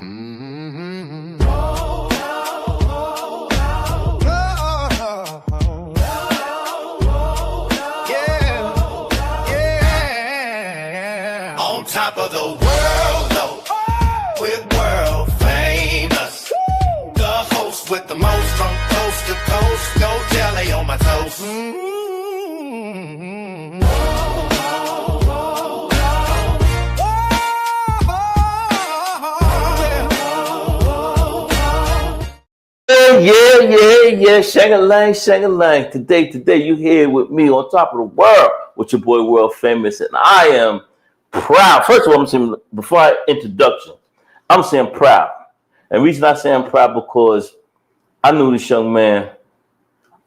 Mm-hmm. Yeah. On top of the world, though, we're world famous. The host with the most from coast to coast. No jelly on my toast. Yeah. Shang-a-lang. Today, you here with me on top of the world with your boy World Famous, and I am proud. First of all, I'm saying before I introduction, I'm saying proud. And the reason I say I'm proud because I knew this young man.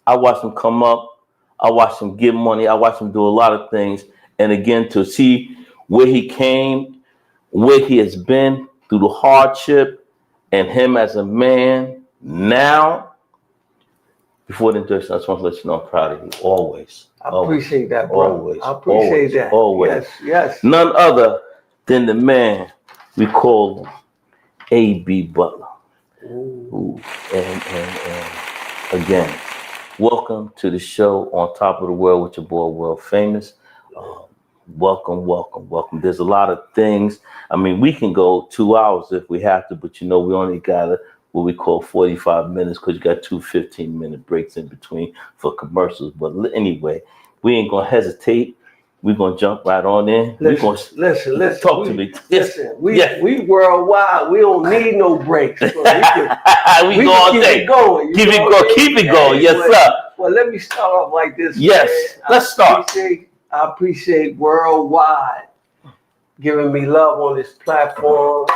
I watched him come up. I watched him get money. I watched him do a lot of things. And again, to see where he came, where he has been through the hardship, and him as a man now. Before the introduction, I just want to let you know I'm proud of you. Always. I appreciate that, bro. Always. I appreciate that. Always. Yes. None other than the man we call A.B. Butler. Ooh. And again, welcome to the show On Top of the World with your boy World Famous. Welcome. There's a lot of things. I mean, we can go 2 hours if we have to, but we only got what we call 45 minutes because you got 2 15-minute breaks in between for commercials. But anyway, we ain't going to hesitate. We're going to jump right on in. Listen. Talk to me. Listen, we worldwide. We don't need no breaks. So we go all day. Keep it going. Yes, sir. Well, let me start off like this. Yes, man. Let's start. I appreciate worldwide giving me love on this platform.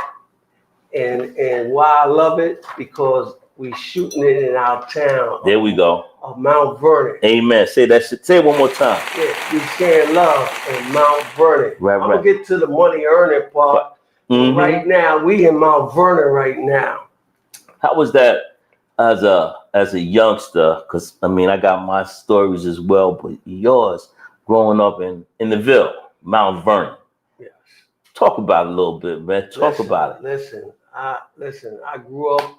And why I love it, because we shooting it in our town. There we go. Of Mount Vernon. Amen. Say that shit. Say it one more time. Yeah, we sharing love in Mount Vernon. Right. I'm gonna get to the money earning part. Mm-hmm. Right now, we in Mount Vernon right now. How was that as a youngster? Because I mean, I got my stories as well, but yours growing up in the Ville, Mount Vernon. Yes. Talk about it a little bit, man. Talk about it. Listen. I grew up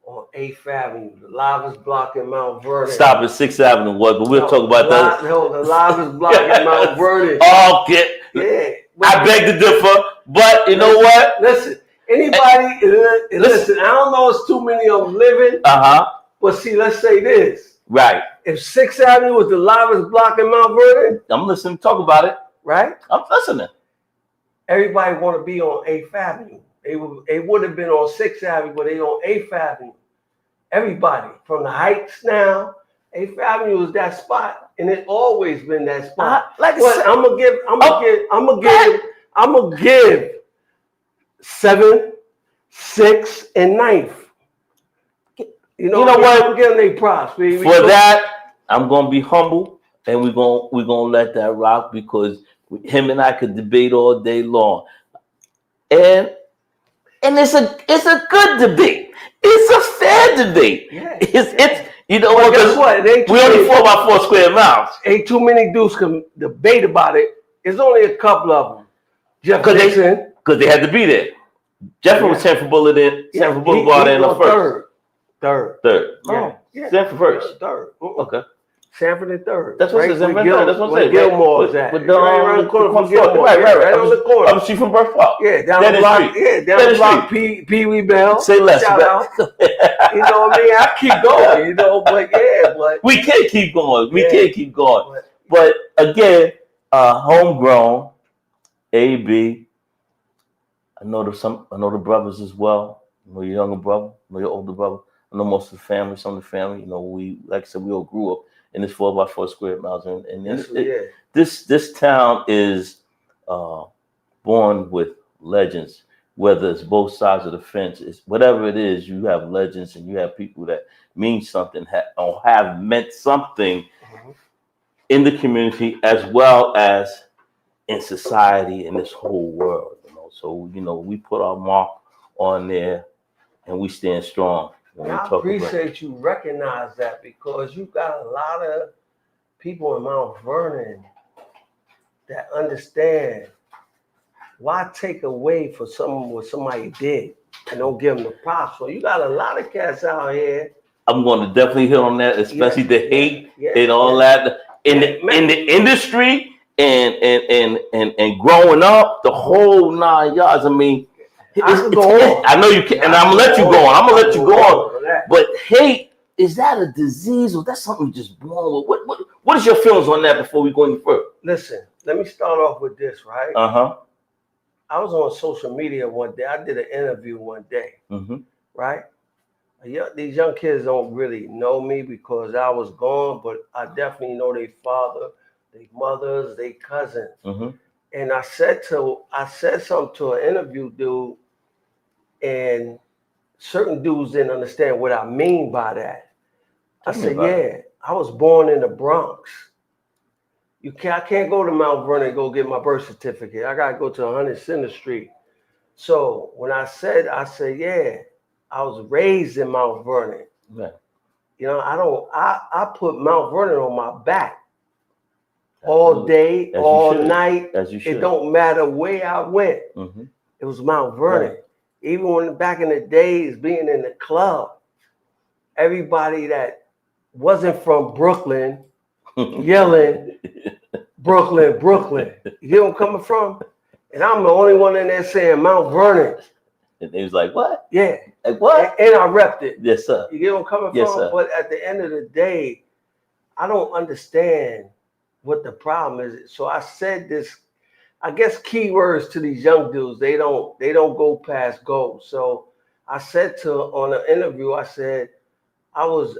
on 8th Avenue, the livest block in Mount Vernon. Stop at 6th Avenue, but we'll talk about that. No, the livest block in Mount Vernon. Okay. Yeah. I beg to differ, but you know what? Listen, anybody, listen, I don't know if too many of them living. But see, let's say this. Right. If 6th Avenue was the livest block in Mount Vernon. I'm listening. Talk about it. Right? I'm listening. Everybody want to be on 8th Avenue. They would have been on 6th Avenue, but they on 8th Avenue. Everybody from the Heights now, 8th Avenue is that spot, and it's always been that spot. I'm gonna give 7th, 6th, and 9th. You know what? I'm giving they props. For that, I'm gonna be humble, and we're gonna let that rock because him and I could debate all day long, and it's a good debate. It's a fair debate. Yeah. It's you know what? Guess what? We only 4 by 4 square miles. Ain't too many dudes can debate about it. It's only a couple of them. Because they had to be there. Jefferson was Sanford Boulevard in the first. Third. Oh, yeah. Sanford first. Third. Okay. Sanford and third. That's what it says. That's what it says. Gilmore is at. Right around the corner from Gilmore. Right on the corner. I'm from Birth Park. Yeah, down the block. Yeah, down the block. Pee Wee Bell. Say less. Shout out. You know what I mean? I keep going. But we can't keep going. But again, homegrown, AB. I know the brothers as well. I know your younger brother. I know your older brother. I know most of the family. Some of the family. We, like I said, we all grew up in this 4 by 4 square miles, and this town is born with legends. Whether it's both sides of the fence, it's whatever it is, you have legends and you have people that mean something or have meant something in the community as well as in society in this whole world. So we put our mark on there and we stand strong. I appreciate you recognize that, because you got a lot of people in Mount Vernon that understand why take away for what somebody did. and don't give them the props. So you got a lot of cats out here. I'm going to definitely hit on that, especially the hate and all that in the industry and growing up, the whole 9 yards. I mean, I know you can, and I'm gonna let you go on. I'm gonna let you go on. But hate, is that a disease or that's something you just born with? What is your feelings on that before we go any further? Listen, let me start off with this, right? I was on social media one day. I did an interview one day, right? These young kids don't really know me because I was gone, but I definitely know their father, their mothers, their cousins. And I said something to an interview dude, and certain dudes didn't understand what I mean by that. I said, I was born in the Bronx. I can't go to Mount Vernon and go get my birth certificate. I gotta go to 100 Center Street. So when I said, I was raised in Mount Vernon. Right. You know, I put Mount Vernon on my back all day, all night. As you should. It don't matter where I went. It was Mount Vernon. Right. Even when back in the days, being in the club, everybody that wasn't from Brooklyn yelling, Brooklyn, Brooklyn. You get where I'm coming from? And I'm the only one in there saying Mount Vernon. And they was like, what? Yeah. Like what? And I repped it. Yes, sir. You get where I'm coming from? Sir. But at the end of the day, I don't understand what the problem is. So I said this, I guess keywords to these young dudes, they don't go past goals. So I said on an interview, I said, I was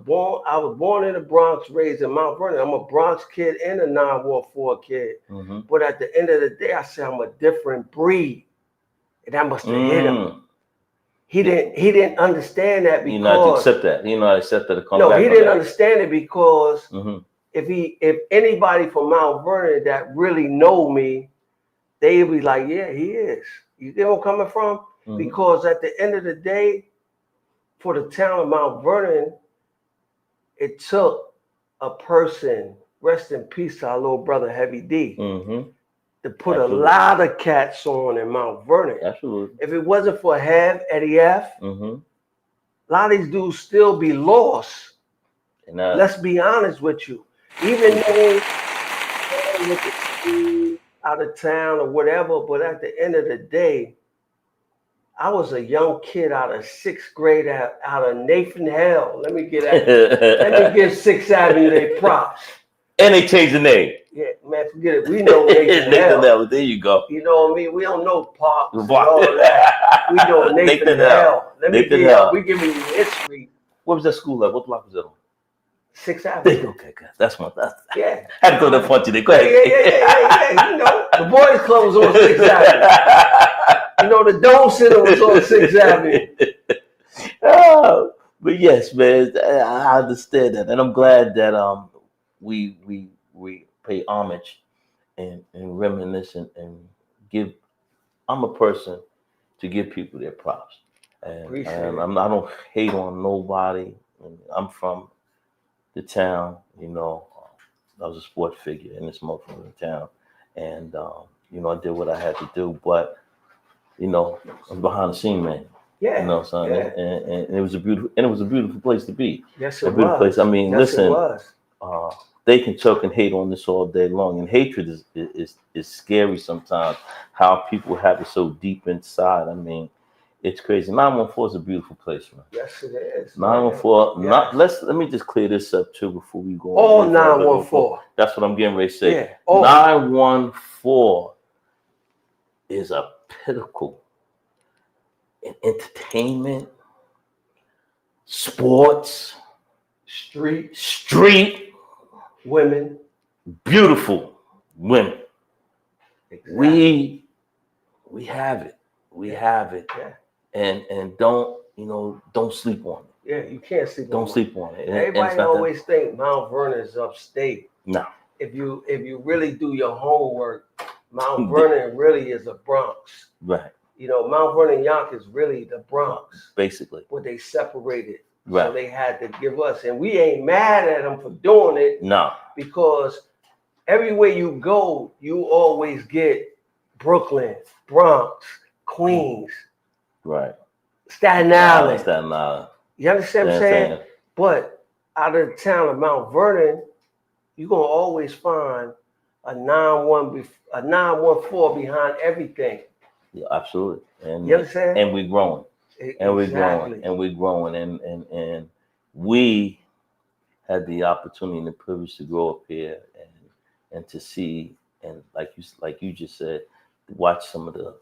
born in the Bronx, raised in Mount Vernon. I'm a Bronx kid and a 914 kid. But at the end of the day, I said I'm a different breed. And that must have hit him. He didn't understand that because he not accept that. He not accept that. No, he didn't understand it because if anybody from Mount Vernon that really know me, they'd be like, yeah, he is. You get where I'm coming from? Because at the end of the day, for the town of Mount Vernon, it took a person, rest in peace to our little brother Heavy D, to put a lot of cats on in Mount Vernon. Absolutely. If it wasn't for Eddie F, a lot of these dudes still be lost. Let's be honest with you. Even though out of town or whatever, but at the end of the day, I was a young kid out of 6th grade out of Nathan Hale. Let me give 6th Avenue their props. And they changed the name. Yeah, man, forget it. We know Nathan Hale. There you go. You know what I mean? We don't know Parks and all that. We know Nathan Hale. We give you history. What was that school at? What block was it on? 6th Avenue. Okay, good. That's one. Yeah. Had to go that far today. Go ahead. Yeah. You know, the boys' club was on 6th Avenue. You know, the Dome Center was on 6th Avenue. Oh, but yes, man, I understand that, and I'm glad that we pay homage and reminisce and give. I'm a person to give people their props, and I don't hate on nobody. I'm from the town, you know. I was a sports figure in this motherfucking town, and you know, I did what I had to do, but you know, I'm behind the scene, man. Yeah. You know what I'm saying? And it was a beautiful place to be. Yes, it was. Place. I mean, listen, it was. They can choke and hate on this all day long, and hatred is scary sometimes. How people have it so deep inside. I mean, it's crazy. 914 is a beautiful place, man. Yes, it is. 914. Let me just clear this up too before we go. All 914. That's what I'm getting ready to say. Yeah. 914 is a pinnacle in entertainment, sports, street women, beautiful women. Exactly. We have it. We have it. Yeah. And don't sleep on it. Yeah, you can't sleep. Don't sleep on it. Everybody always think Mount Vernon is upstate. No. If you really do your homework, Mount Vernon really is a Bronx. Right. You know, Mount Vernon Yonkers really the Bronx. Basically. But they separated. Right. So they had to give us. And we ain't mad at them for doing it. No. Because everywhere you go, you always get Brooklyn, Bronx, Queens. Right. Staten Island. Staten Island. You understand what I'm saying? But out of the town of Mount Vernon, you're gonna always find a 914 behind everything. Yeah, absolutely. And you understand? And we're growing. And we're growing. Exactly. And we're growing. And we had the opportunity and the privilege to grow up here and to see, and like you just said, watch some of the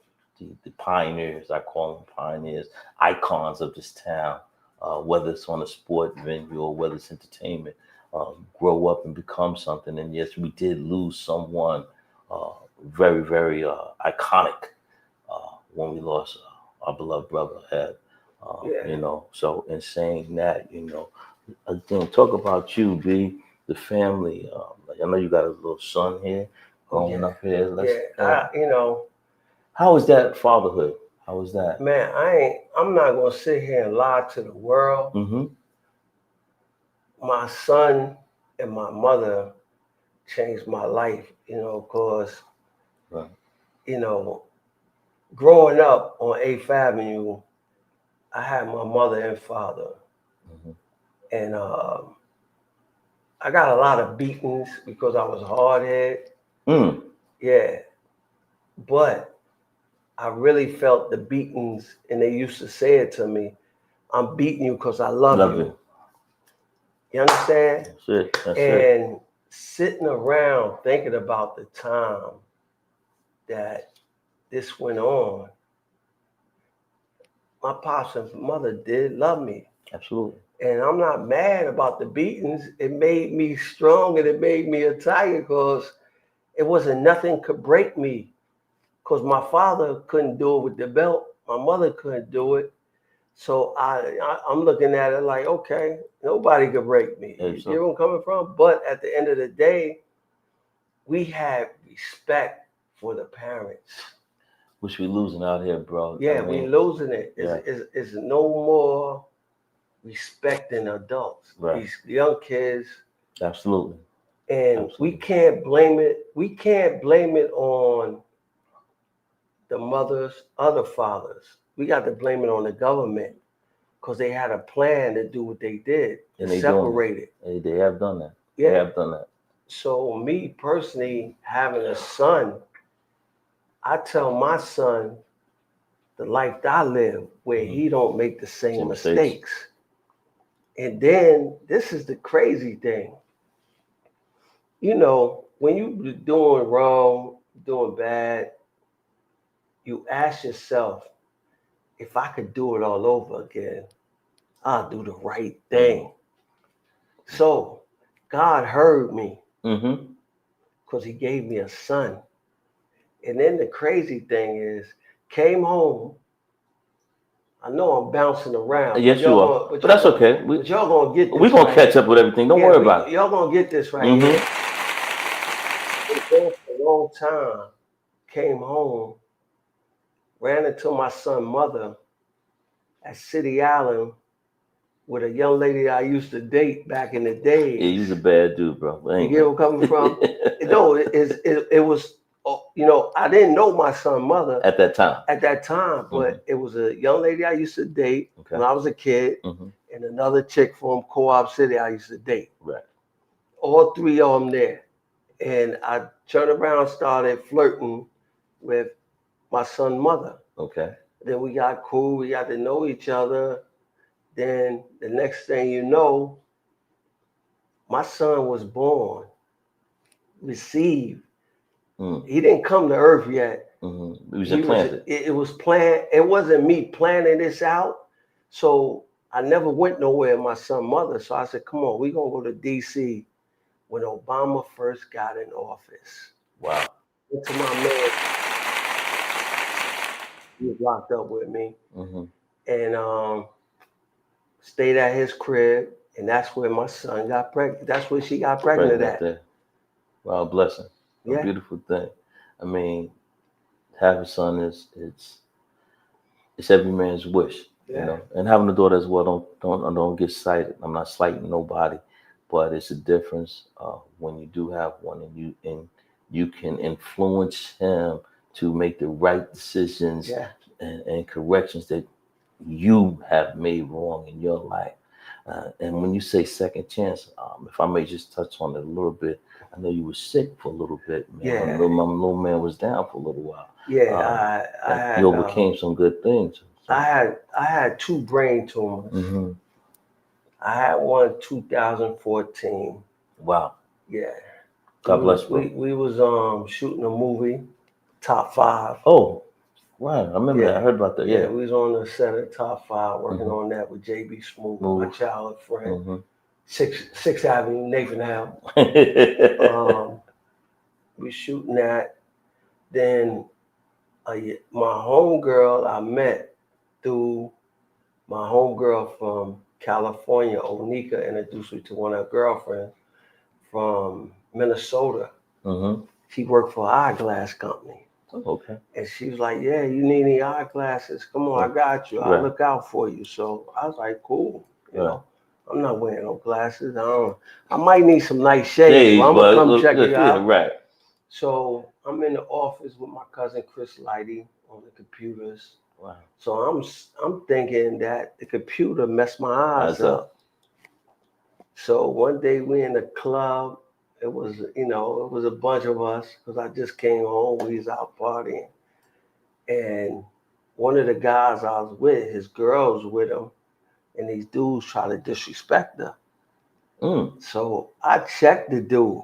pioneers. I call them pioneers, icons of this town, whether it's on a sport venue or whether it's entertainment, grow up and become something. And yes, we did lose someone very, very iconic when we lost our beloved brother Ed. You know, so in saying that, you know, again, talk about you, B, the family. Like, I know you got a little son here growing up here. You know. How was that fatherhood? How was that? Man, I'm not gonna sit here and lie to the world. Mm-hmm. My son and my mother changed my life, you know, because Right. you know, growing up on 8th Avenue, I had my mother and father. Mm-hmm. And I got a lot of beatings because I was hard-headed. Yeah. But I really felt the beatings, and they used to say it to me, I'm beating you because I love you. You understand? That's it. That's and sitting around thinking about the time that this went on, my pops and mother did love me. Absolutely. And I'm not mad about the beatings. It made me strong and it made me a tiger because it wasn't nothing could break me. Because my father couldn't do it with the belt. My mother couldn't do it. So I'm looking at it like, okay, nobody could break me. You know where I'm coming from? But at the end of the day, we had respect for the parents. Which we losing out here, bro. Yeah, we losing it. It's no more respecting adults. Right. These young kids. Absolutely. And we can't blame it. We can't blame it on the mothers, other fathers. We got to blame it on the government because they had a plan to do what they did and separate it. They have done that. Yeah. They have done that. So me personally, having a son, I tell my son the life that I live where he don't make the same mistakes. And then this is the crazy thing. You know, when you doing wrong, doing bad, you ask yourself, if I could do it all over again, I'll do the right thing. So God heard me because he gave me a son. And then the crazy thing is, came home. I know I'm bouncing around. Yes, you are. But that's okay. But y'all going to get this. We're going to catch up with everything. Don't worry about it. Y'all going to get this right here. For a long time, came home, ran into my son's mother at City Island with a young lady I used to date back in the day. Yeah, he's a bad dude, bro. You get where I'm coming from? No, it was, you know, I didn't know my son's mother at that time. But it was a young lady I used to date when I was a kid, and another chick from Co-op City I used to date. Right. All three of them there. And I turned around and started flirting with my son's mother. Okay. Then we got cool. We got to know each other. Then the next thing you know, my son was born, received. He didn't come to earth yet. He was implanted. It was planned. It wasn't me planning this out. So I never went nowhere with my son's mother. So I said, come on, we're going to go to D.C. when Obama first got in office. Wow. Went to my man. He was locked up with me. And stayed at his crib. And that's where my son got pregnant. That's where she got pregnant at. There. Wow, blessing. A beautiful thing. I mean, having a son it's every man's wish, you know. And having a daughter as well, don't get slighted. I'm not slighting nobody, but it's a difference when you do have one and you can influence him to make the right decisions and corrections that you have made wrong in your life. And when you say second chance, if I may just touch on it a little bit, I know you were sick for a little bit, man. Yeah. My little man was down for a little while. Yeah, I had. You overcame some good things. So. I had 2 brain tumors. Mm-hmm. I had one 2014. Wow. Yeah. God bless you. We was shooting a movie, Top 5. Oh, wow. I remember that. I heard about that. Yeah. We was on the set of Top 5 working on that with JB Smoove, my childhood friend. 6th Avenue, Nathan Howe. We shooting that. Then my homegirl I met through my homegirl from California, Onika, introduced me to one of her girlfriends from Minnesota. She worked for an eyeglass company. Oh, okay. And she was like, yeah, you need any eyeglasses? Come on, I got you. I'll look out for you. So I was like, cool. You know, I'm not wearing no glasses. I might need some nice shades. I'm going to come check it out. Right. So I'm in the office with my cousin Chris Lighty on the computers. Wow. So I'm thinking that the computer messed my eyes up. So one day we in the club. It was a bunch of us because I just came home. We was out partying. And one of the guys I was with, his girl was with him, and these dudes try to disrespect her. So I checked the dude.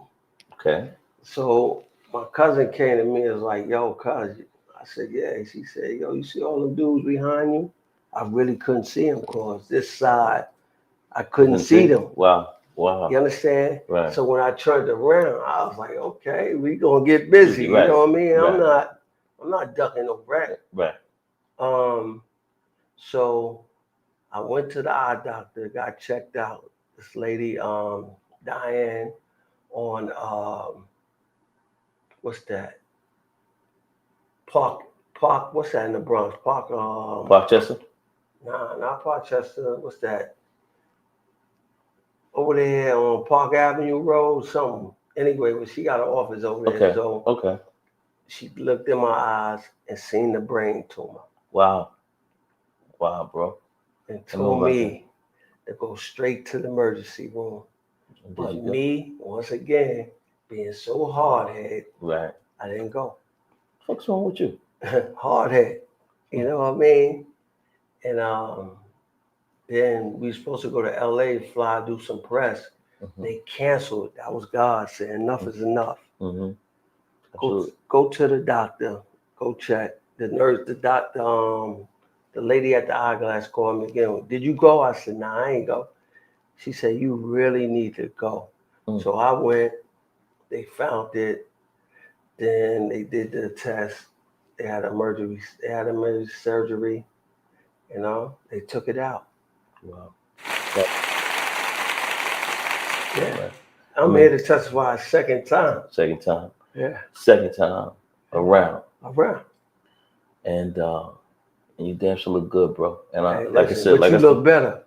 Okay. So my cousin came to me and was like, yo, cuz. I said, yeah. She said, yo, you see all them dudes behind you? I really couldn't see them because this side, I couldn't see them. Wow. You understand? Right. So when I turned around, I was like, okay, we gonna get busy. Right. You know what I mean? Right. I'm not ducking no bread. Right. So I went to the eye doctor, got checked out. This lady, Diane, on what's that? Park, what's that in the Bronx? Parkchester? Nah, not Parkchester. What's that? Over there on Park Avenue Road, something. Anyway, well, she got an office over there. Okay. So she looked in my eyes and seen the brain tumor. Wow, bro. And told me to go straight to the emergency room. But me, once again, being so hard-headed, I didn't go. What's wrong with you? Hard-headed. You know what I mean? And then we were supposed to go to LA, fly, do some press. They canceled. That was God saying enough is enough. Go to the doctor. Go check. The nurse, the doctor, the lady at the eyeglass called me again. Did you go? I said, nah, I ain't go. She said, you really need to go. So I went. They found it. Then they did the test. They had emergency surgery. You know, they took it out. Wow. Yeah. I'm here to testify second time. Yeah. Second time around. And you damn sure look good, bro. And I, like I said, you look better.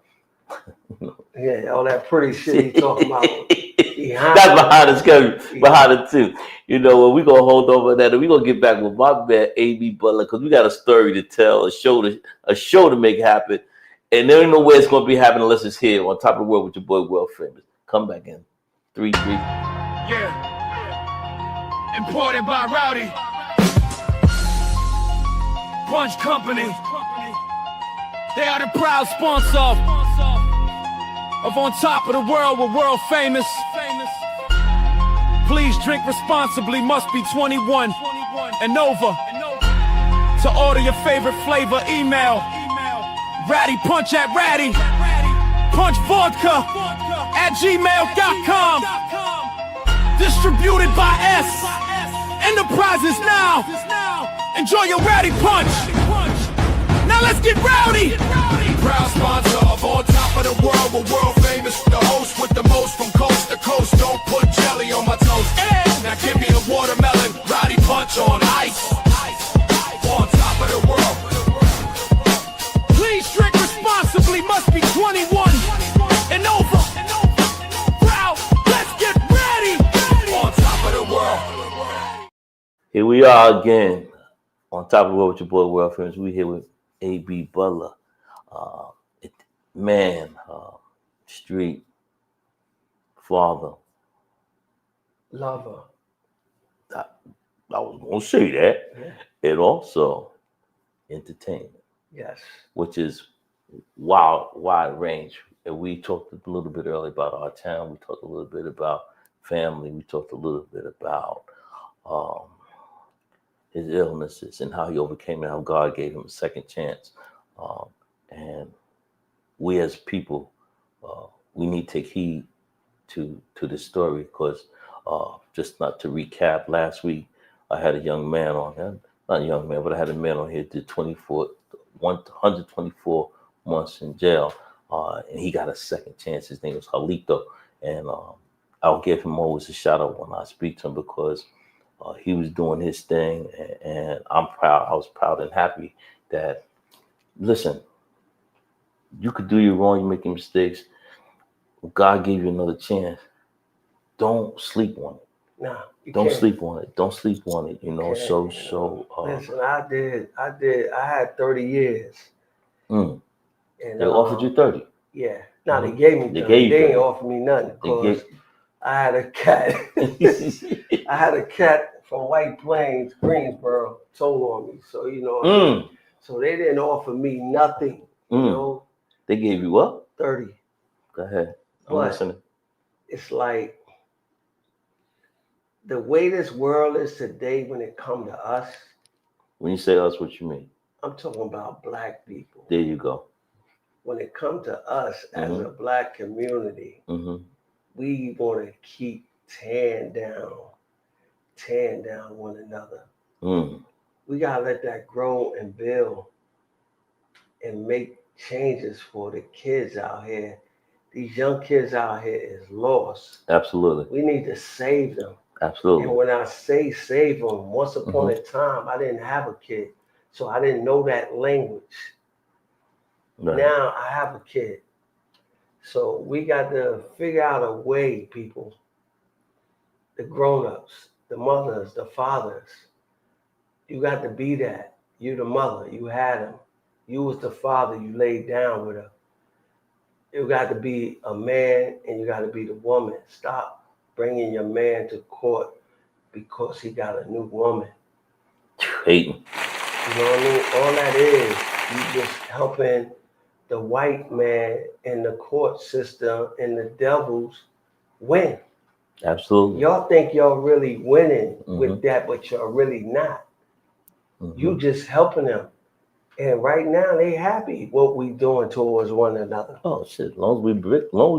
Yeah, all that pretty shit he talking about. That's behind the screen, behind it too. You know, we gonna hold over that, and we gonna get back with my man AB Butler because we got a story to tell, a show to make happen, and there ain't no way it's gonna be happening unless it's here on Top of the World with your boy, World Famous. Come back in 3-3. Yeah. Imported by Rowdy. Punch Company. They are the proud sponsor of On Top of the World with World Famous. Please drink responsibly, must be 21 and over. To order your favorite flavor, email Ratty.punch at Ratty. Punch Vodka at gmail.com. Distributed by S Enterprises now. Enjoy your Ratty Punch. Now let's get rowdy. Proud sponsor of On Top of the World with World Famous. The host with the most from coast to coast. Don't put jelly on my toast. Now give me a watermelon. Rowdy Punch on ice. On Top of the World. Please drink responsibly. Must be 21 and over. Proud. Let's get ready. On Top of the World. Here we are again on Top of the World with your boy, World Famous. We here with AB Butler. man, street father. Lover. I, I was gonna say that, Yeah. and also entertainment, Yes. which is wide range. And we talked a little bit earlier about our town. We talked a little bit about family. We talked a little bit about um, his illnesses and how he overcame it, how God gave him a second chance. Um, and we as people, we need to take heed to this story because just not to recap, last week I had a young man on here, not a young man, but I had a man on here did 124 months in jail, and he got a second chance. His name was Halito, and I'll give him always a shout out when I speak to him because he was doing his thing, and I'm proud. I was proud and happy that, listen, you could do your wrong, you making mistakes. God gave you another chance. Don't sleep on it. Nah, you Don't can't. sleep on it. Don't sleep on it. You know. Can't, listen, I had 30 years. Mm, And they offered you 30. yeah. Now they Mhm. gave me 30. They gave you They ain't 30. offered me nothing They because gave. I had a cat. I had a cat from White Plains, Greensboro, told on me. So you know what I mean? So they didn't offer me nothing, you know. They gave you what? 30. Go ahead. I'm But listening. it's like the way this world is today when it comes to us, When you say us, what you mean? I'm talking about black people. There you go. When it comes to us as a black community, Mm-hmm. we want to keep tearing down one another. Mm. We gotta let that grow and build and make changes for the kids out here. These young kids out here is lost. Absolutely. We need to save them. Absolutely. And when I say save them, once upon a time, I didn't have a kid. So I didn't know that language. Right. Now I have a kid. So we got to figure out a way, people, the grown-ups, the mothers, the fathers. You got to be that. You the mother. You had him. You was the father. You laid down with her. You got to be a man and you got to be the woman. Stop bringing your man to court because he got a new woman. Hating. You know what I mean? All that is, you just helping the white man in the court system and the devils win. Absolutely. Y'all think y'all really winning with that, but y'all really not. You just helping them. And right now they happy what we doing towards one another. Oh shit! As long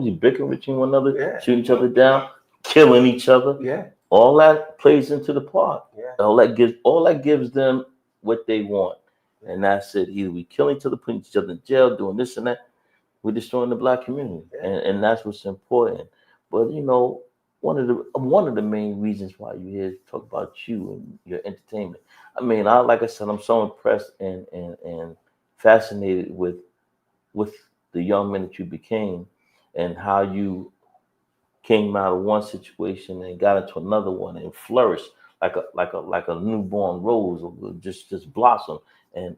as you bickering with one another, shooting each Yeah. other down, killing each other, Yeah. all that plays into the part. Yeah. All that gives them what they want, and that's it. Either we kill each other, putting each other in jail, doing this and that. We're destroying the black community, and that's what's important. But you know, one of the main reasons why you're here to talk about you and your entertainment. I mean, like I said, I'm so impressed and fascinated with the young man that you became and how you came out of one situation and got into another one and flourished like a newborn rose or just blossom and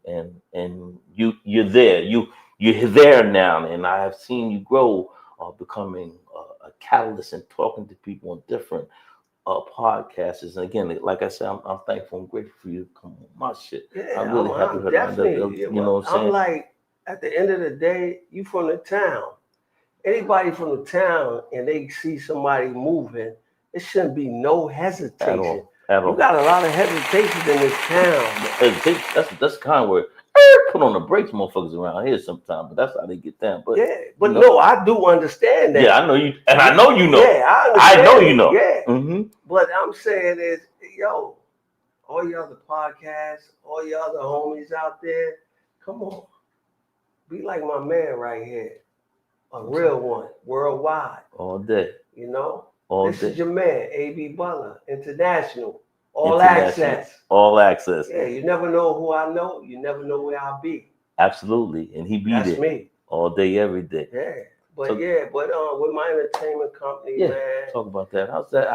you're there you're there now, and I have seen you grow, becoming a catalyst and talking to people on different podcasts. And again, like I said, I'm thankful and grateful for you to come on my shit. Yeah, I'm really happy I'm for definitely. you know what I'm saying? I'm like, at the end of the day, you from the town. Anybody from the town and they see somebody moving, it shouldn't be no hesitation. At all. You got a lot of hesitation in this town. That's kind of where put on the brakes, motherfuckers around here sometimes, but that's how they get down. But yeah, but no, I do understand that. Yeah, I know you, and I know you know. Yeah, I understand. I know you know. Yeah, but I'm saying is, yo, all your other podcasts, all your other homies out there, come on, be like my man right here, a real one, worldwide. All day. You know, this is your man, AB Butler, international. All International. access. All access. Yeah, you never know who I know. You never know where I'll be. Absolutely, and he be That's there. me. All day, every day. Yeah, but with my entertainment company, man. Talk about that. How's that?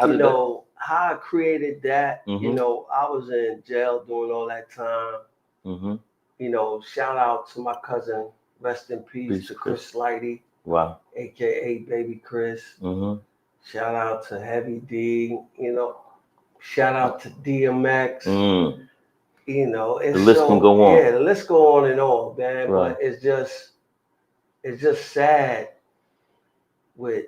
How I created that. You know, I was in jail doing all that time. You know, shout out to my cousin Rest in peace Peace to to Chris Lighty, Wow. aka Baby Chris. Mm-hmm. Shout out to Heavy D. You know, shout out to DMX. Mm. You know, it's The list can go on. Yeah, the list go on and on, man. Right. But it's just sad with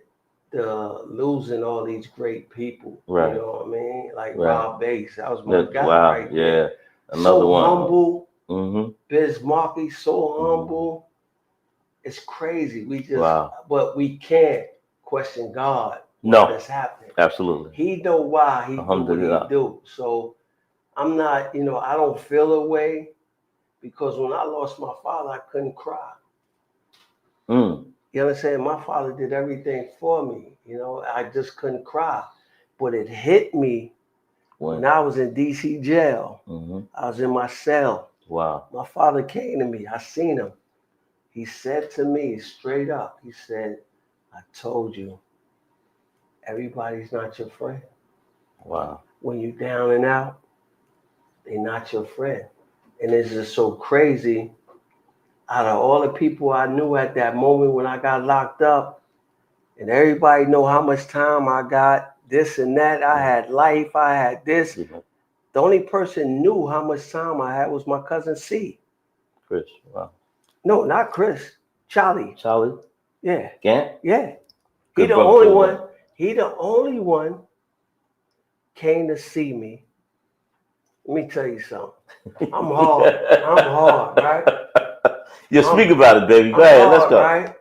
the losing all these great people. Right. You know what I mean? Like Right. Rob Bass, that was my guy Wow. right there. Yeah. Another So one. humble, Mm-hmm. Biz Markie, so Mhm. humble. It's crazy. We just, Wow. but we can't question God. No. Why this happening? Absolutely. He know why he do what Alhamdulillah. he do. So I'm not, you know, I don't feel a way because when I lost my father, I couldn't cry. Mm. You understand? My father did everything for me. You know, I just couldn't cry. But it hit me when I was in DC jail. Mm-hmm. I was in my cell. Wow. My father came to me. I seen him. He said to me straight up, he said, I told you, everybody's not your friend. Wow. When you're down and out, they're not your friend. And it's just so crazy. Out of all the people I knew at that moment when I got locked up, and everybody know how much time I got, this and that. I had life, I had this. Yeah. The only person knew how much time I had was my cousin C. Chris. Wow. No, not Chris. Charlie. Charlie. Yeah. Gant. Yeah. He Good the brother only too, one. man. He the only one came to see me. Let me tell you something. I'm hard. I'm hard, right? You speak about it, baby. Go ahead. Let's go. Right?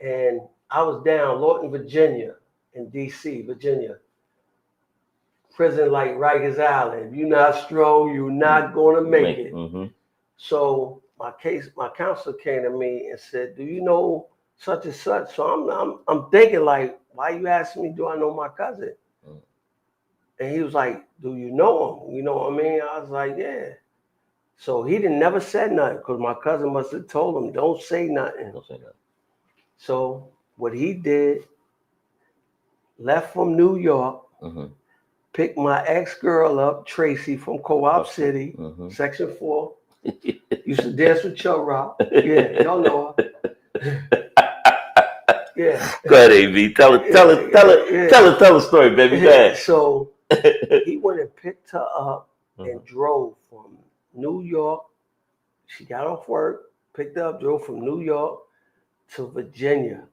And I was down Lawton, Virginia, in D.C., Virginia. Prison like Rikers Island. If you're not strong, you're not going to make it. Mm-hmm. So my counselor came to me and said, "Do you know such and such?" So I'm thinking like, why you asking me? Do I know my cousin? Mm. And he was like, "Do you know him?" You know what I mean? I was like, "Yeah." So he never said nothing because my cousin must have told him, "Don't say nothing." Don't say that. So what he did, left from New York, Mm-hmm. picked my ex-girl up, Tracy from Co-op City, Mm-hmm. Section 4. Used to dance with Chuck Rock. Yeah, y'all know her. Yeah. Go ahead, AV. Tell a story, baby. Go ahead. So he went and picked her up and drove from New York. She got off work, picked her up, drove from New York to Virginia.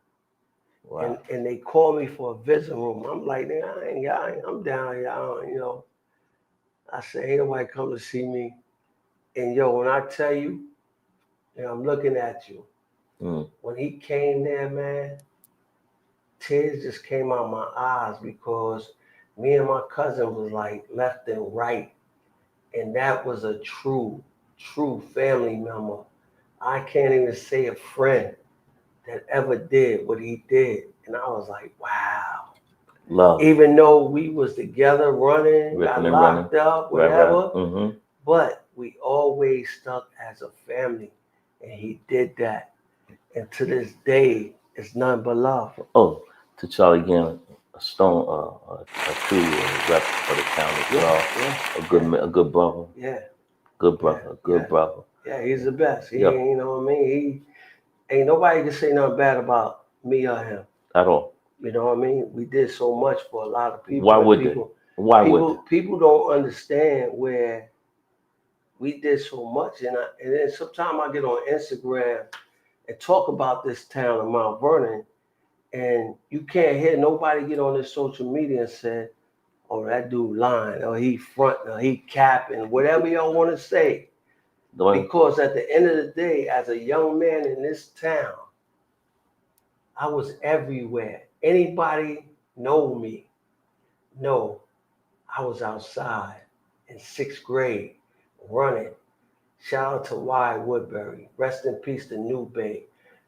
Wow. And they called me for a visit room. I'm like, I'm down here, you know. I said, ain't nobody come to see me. And yo, when I tell you, I'm looking at you. Mm. When he came there, man, tears just came out my eyes because me and my cousin was like left and right. And that was a true family member. I can't even say a friend that ever did what he did. And I was like, wow. Love. Even though we was together running, got locked up, whatever, right. Mm-hmm. but we always stuck as a family. And he did that. And to this day, it's nothing but love. Oh, to Charlie again, a true rep for the town as well. Yeah. A good brother. Yeah. Good brother. Good brother. Yeah, he's the best. He, Yep. You know what I mean? He ain't nobody can say nothing bad about me or him. At all. You know what I mean? We did so much for a lot of people. Why would they? Why would they? People don't understand where we did so much. And then sometimes I get on Instagram and talk about this town of Mount Vernon, and you can't hear nobody get on this social media and say, oh, that dude lying, or he fronting, or he capping, whatever y'all want to say. Because at the end of the day, as a young man in this town, I was everywhere. Anybody know me? No, I was outside in 6th grade running. Shout out to Y Woodbury. Rest in peace to New Bay.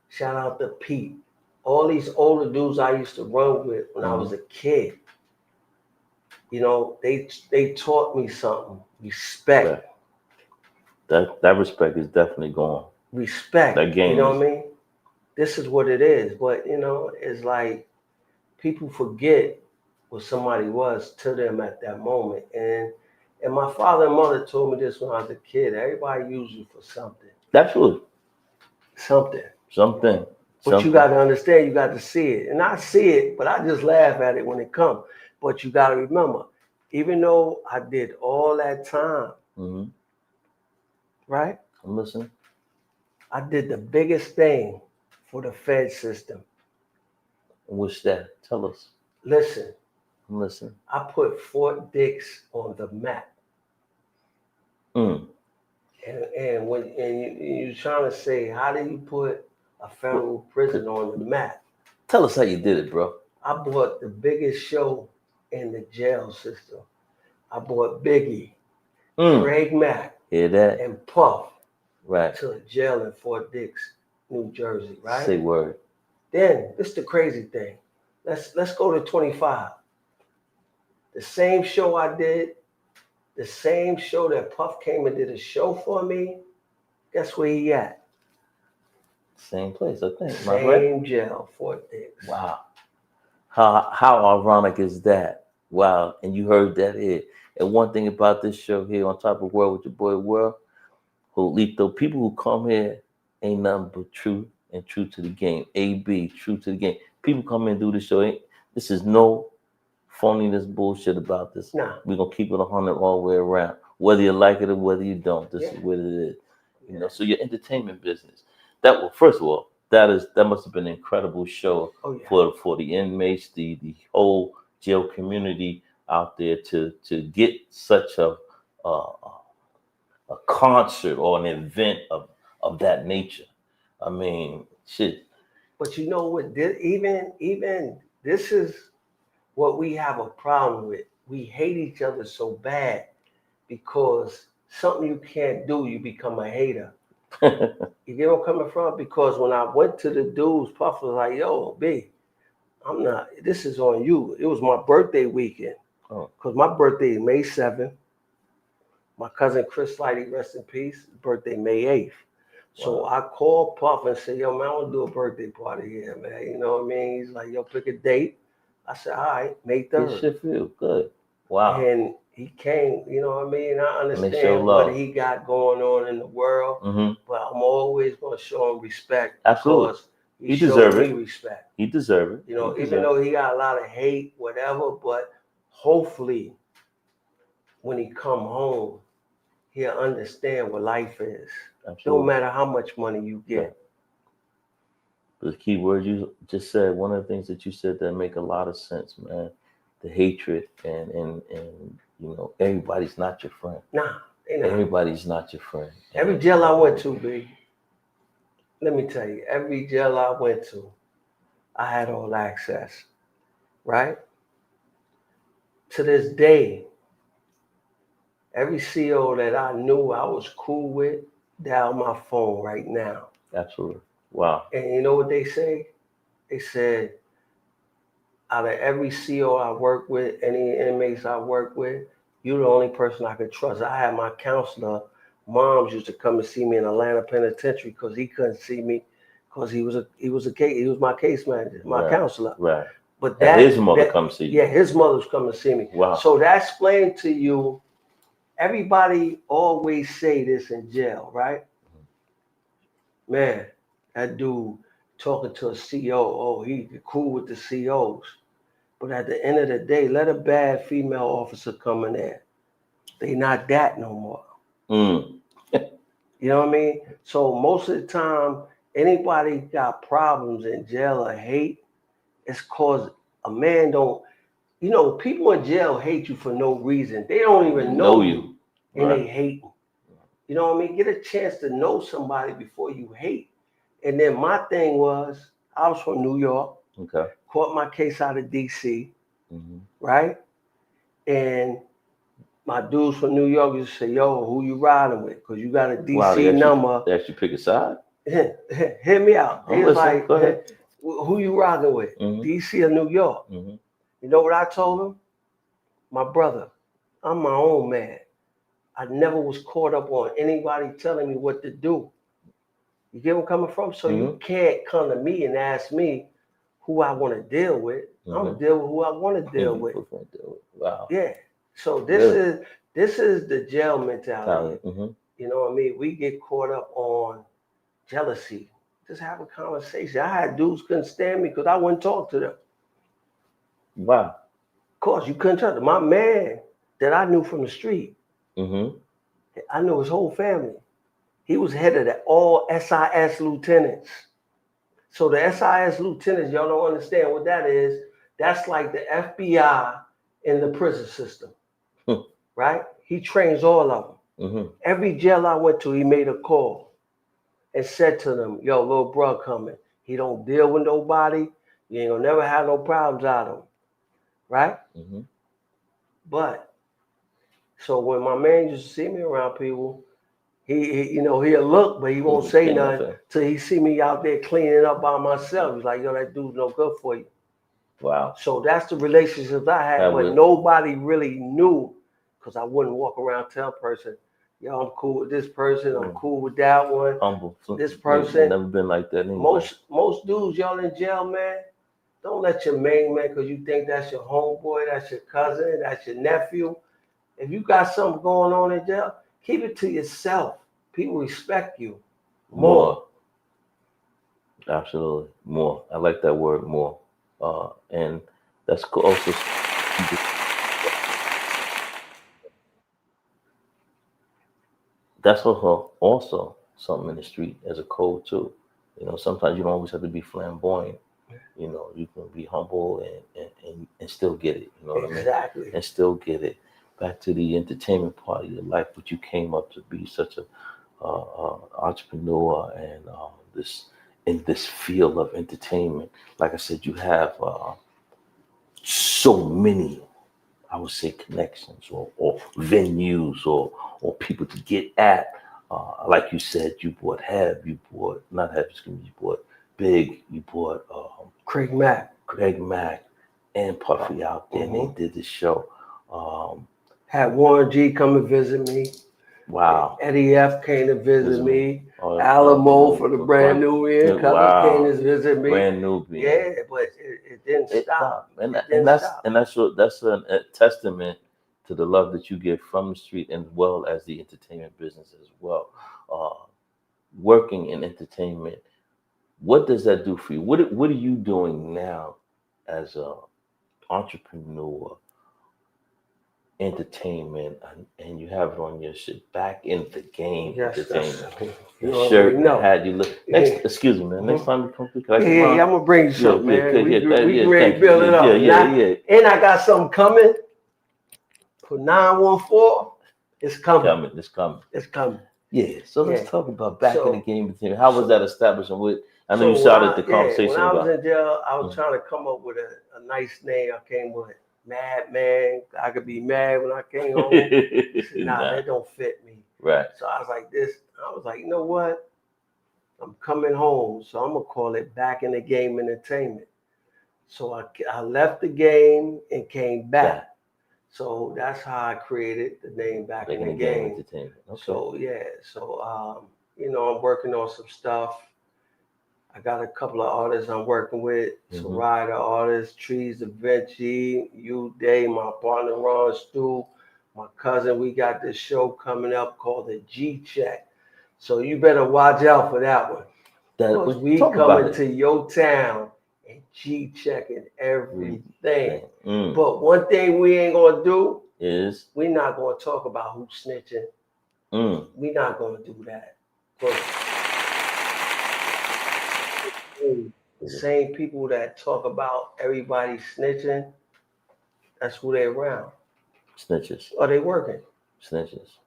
Shout out to Pete. All these older dudes I used to run with when I was a kid. You know, they taught me something. Respect. That respect is definitely gone. Respect. That game. You know what I mean? This is what it is. But, you know, it's like people forget what somebody was to them at that moment. And my father and mother told me this when I was a kid. Everybody uses you for something. Absolutely. something. Something. But you got to understand, you got to see it. And I see it, but I just laugh at it when it comes. But you got to remember, even though I did all that time, Mm-hmm. right? I'm listening. I did the biggest thing for the Fed system. What's that? Tell us. Listen, I'm listening. I put Fort Dix on the map. Mm. And when you're trying to say, how do you put a federal prison on the map? Tell us how you did it, bro. I bought the biggest show in the jail system. I bought Biggie, Craig Mack, Hear that? and Puff Right. to a jail in Fort Dix, New Jersey, right? Say word. Then, this is the crazy thing. Let's go to 25. The same show I did, the same show that Puff came and did a show for me, guess where he at? Same place, I think. Same jail, Fort Dix. Wow. How ironic is that? Wow. And you heard that here. And one thing about this show here on Top of the World with your boy World, Julito, people who come here ain't nothing but true and true to the game. AB, true to the game. People come in and do the show. This is no phoniness bullshit about this. Nah. We're gonna keep it 100 all the way around. Whether you like it or whether you don't. This is what it is. You know, so your entertainment business. First of all, that must have been an incredible show for the inmates, the whole jail community out there to get such a concert or an event of that nature. I mean, shit. But you know what? Even this is what we have a problem with. We hate each other so bad because something you can't do, you become a hater. You get where I'm coming from? Because when I went to the dudes, Puff was like, yo, B, this is on you. It was my birthday weekend. Because my birthday is May 7th. My cousin Chris Lighty, rest in peace, birthday May 8th. So I called Puff and said, yo, man, I want to do a birthday party here, man. You know what I mean? He's like, yo, pick a date. I said, all right, May 3rd. This shit feel good. Wow. And he came, you know what I mean? I understand what he got going on in the world, but I'm always going to show him respect. Absolutely. Because he deserves it. Respect. He deserves it. You know, even though he got a lot of hate, whatever, but hopefully when he come home, he'll understand what life is. Absolutely. No matter how much money you get. Right. The key word you just said, one of the things that you said that make a lot of sense, man. The hatred and you know, everybody's not your friend. Nah, everybody's not your friend. Every jail I went to, B, let me tell you, every jail I went to, I had all access, right? To this day, every CO that I knew I was cool with, dial my phone right now. Absolutely. Wow. And you know what they say? They said, out of every CO I work with, any inmates I work with, you're the only person I could trust. I had my counselor, moms used to come and see me in Atlanta Penitentiary because he couldn't see me because he was my case manager, my counselor. Right. But his mother come see you. Yeah, his mother's come to see me. Wow. So that explained to you, everybody always say this in jail, right? Man, that dude talking to a CO, oh, he cool with the COs. But at the end of the day, let a bad female officer come in there. They not that no more. You know what I mean? So most of the time, anybody got problems in jail or hate, it's cause a man don't, you know, people in jail hate you for no reason. They don't even know you. And they hate you. You know what I mean? Get a chance to know somebody before you hate. And then my thing was, I was from New York. Okay. Caught my case out of DC. Right? And my dudes from New York used to say, yo, who you riding with? Because you got a DC number. They actually pick a side? Hear me out. They was like, go ahead. Who you rocking with? DC or New York? You know what I told them? My brother, I'm my own man. I never was caught up on anybody telling me what to do. You get where I'm coming from? So you can't come to me and ask me who I want to deal with. I'm gonna deal with who I want to deal with. Wow. Yeah. So this is the jail mentality. You know what I mean? We get caught up on jealousy. just have a conversation. I had dudes couldn't stand me because I wouldn't talk to them. Wow. Of course, you couldn't touch them. My man that I knew from the street, Mm-hmm. I knew his whole family. He was head of all SIS lieutenants. So the SIS lieutenants, y'all don't understand what that is. That's like the FBI in the prison system, right? He trains all of them. Mm-hmm. Every jail I went to, he made a call and said to them, yo, little bro coming. He don't deal with nobody. You ain't gonna never have no problems out of him, right? Mm-hmm. But, so when my man used to see me around people, he'll look, but he won't say nothing till he see me out there cleaning up by myself. He's like, yo, that dude's no good for you. Wow. So that's the relationships I had, but nobody really knew because I wouldn't walk around tell a person, yo, I'm cool with this person, I'm cool with that one. Humble. This person. Never been like that anyway. Most dudes, y'all in jail, man, don't let your main man, because you think that's your homeboy, that's your cousin, that's your nephew. If you got something going on in jail, keep it to yourself. People respect you more. Absolutely. More. I like that word, more. And that's also that's also something in the street as a code too. Sometimes you don't always have to be flamboyant. You can be humble and still get it. You know what Exactly. I mean? And still get it. Back to the entertainment part of your life, but you came up to be such a entrepreneur and in this field of entertainment. Like I said, you have so many, I would say, connections or venues or people to get at. Like you said, you bought Heb, you bought not Heb, excuse me, you bought Big, you bought Craig Mack, and Puffy out there, and they did the show. Had Warren G come and visit me. Wow. Eddie F came to visit me. Oh, Alamo for the brand new in came to visit me. Brand new being. Yeah, but it didn't stop. And that's a testament to the love that you get from the street as well as the entertainment business as well. Working in entertainment, what does that do for you? What are you doing now as a entrepreneur? Entertainment, and you have it on your shit. Back in the game, yes, entertainment. Your shirt, the hat, you look. Excuse me, man. Next time you come through, I'm gonna bring you something, man. We ready to build it up. Yeah. And I got something coming for 914. It's coming. It's coming. Yeah. So let's talk about back in the game. How was that established? And I know you started the conversation. When I was in jail, I was trying to come up with a nice name. I came with Madman. I could be mad when I came home. I said, nah, that don't fit me. Right. So I was like you know what? I'm coming home, so I'm gonna call it Back in the Game Entertainment. So I left the game and came back. So that's how I created the name Back in the Game Entertainment. Okay. So I'm working on some stuff. I got a couple of artists I'm working with, some rider artists, Trees Da Vinci, U-Day, my partner Ron Stu, my cousin. We got this show coming up called the G-Check. So you better watch out for that one. Because we coming to your town and G-checking everything. But one thing we ain't gonna do is we're not gonna talk about who's snitching. We're not gonna do that. The same people that talk about everybody snitching, that's who they're around. Snitches. Are they working? Snitches.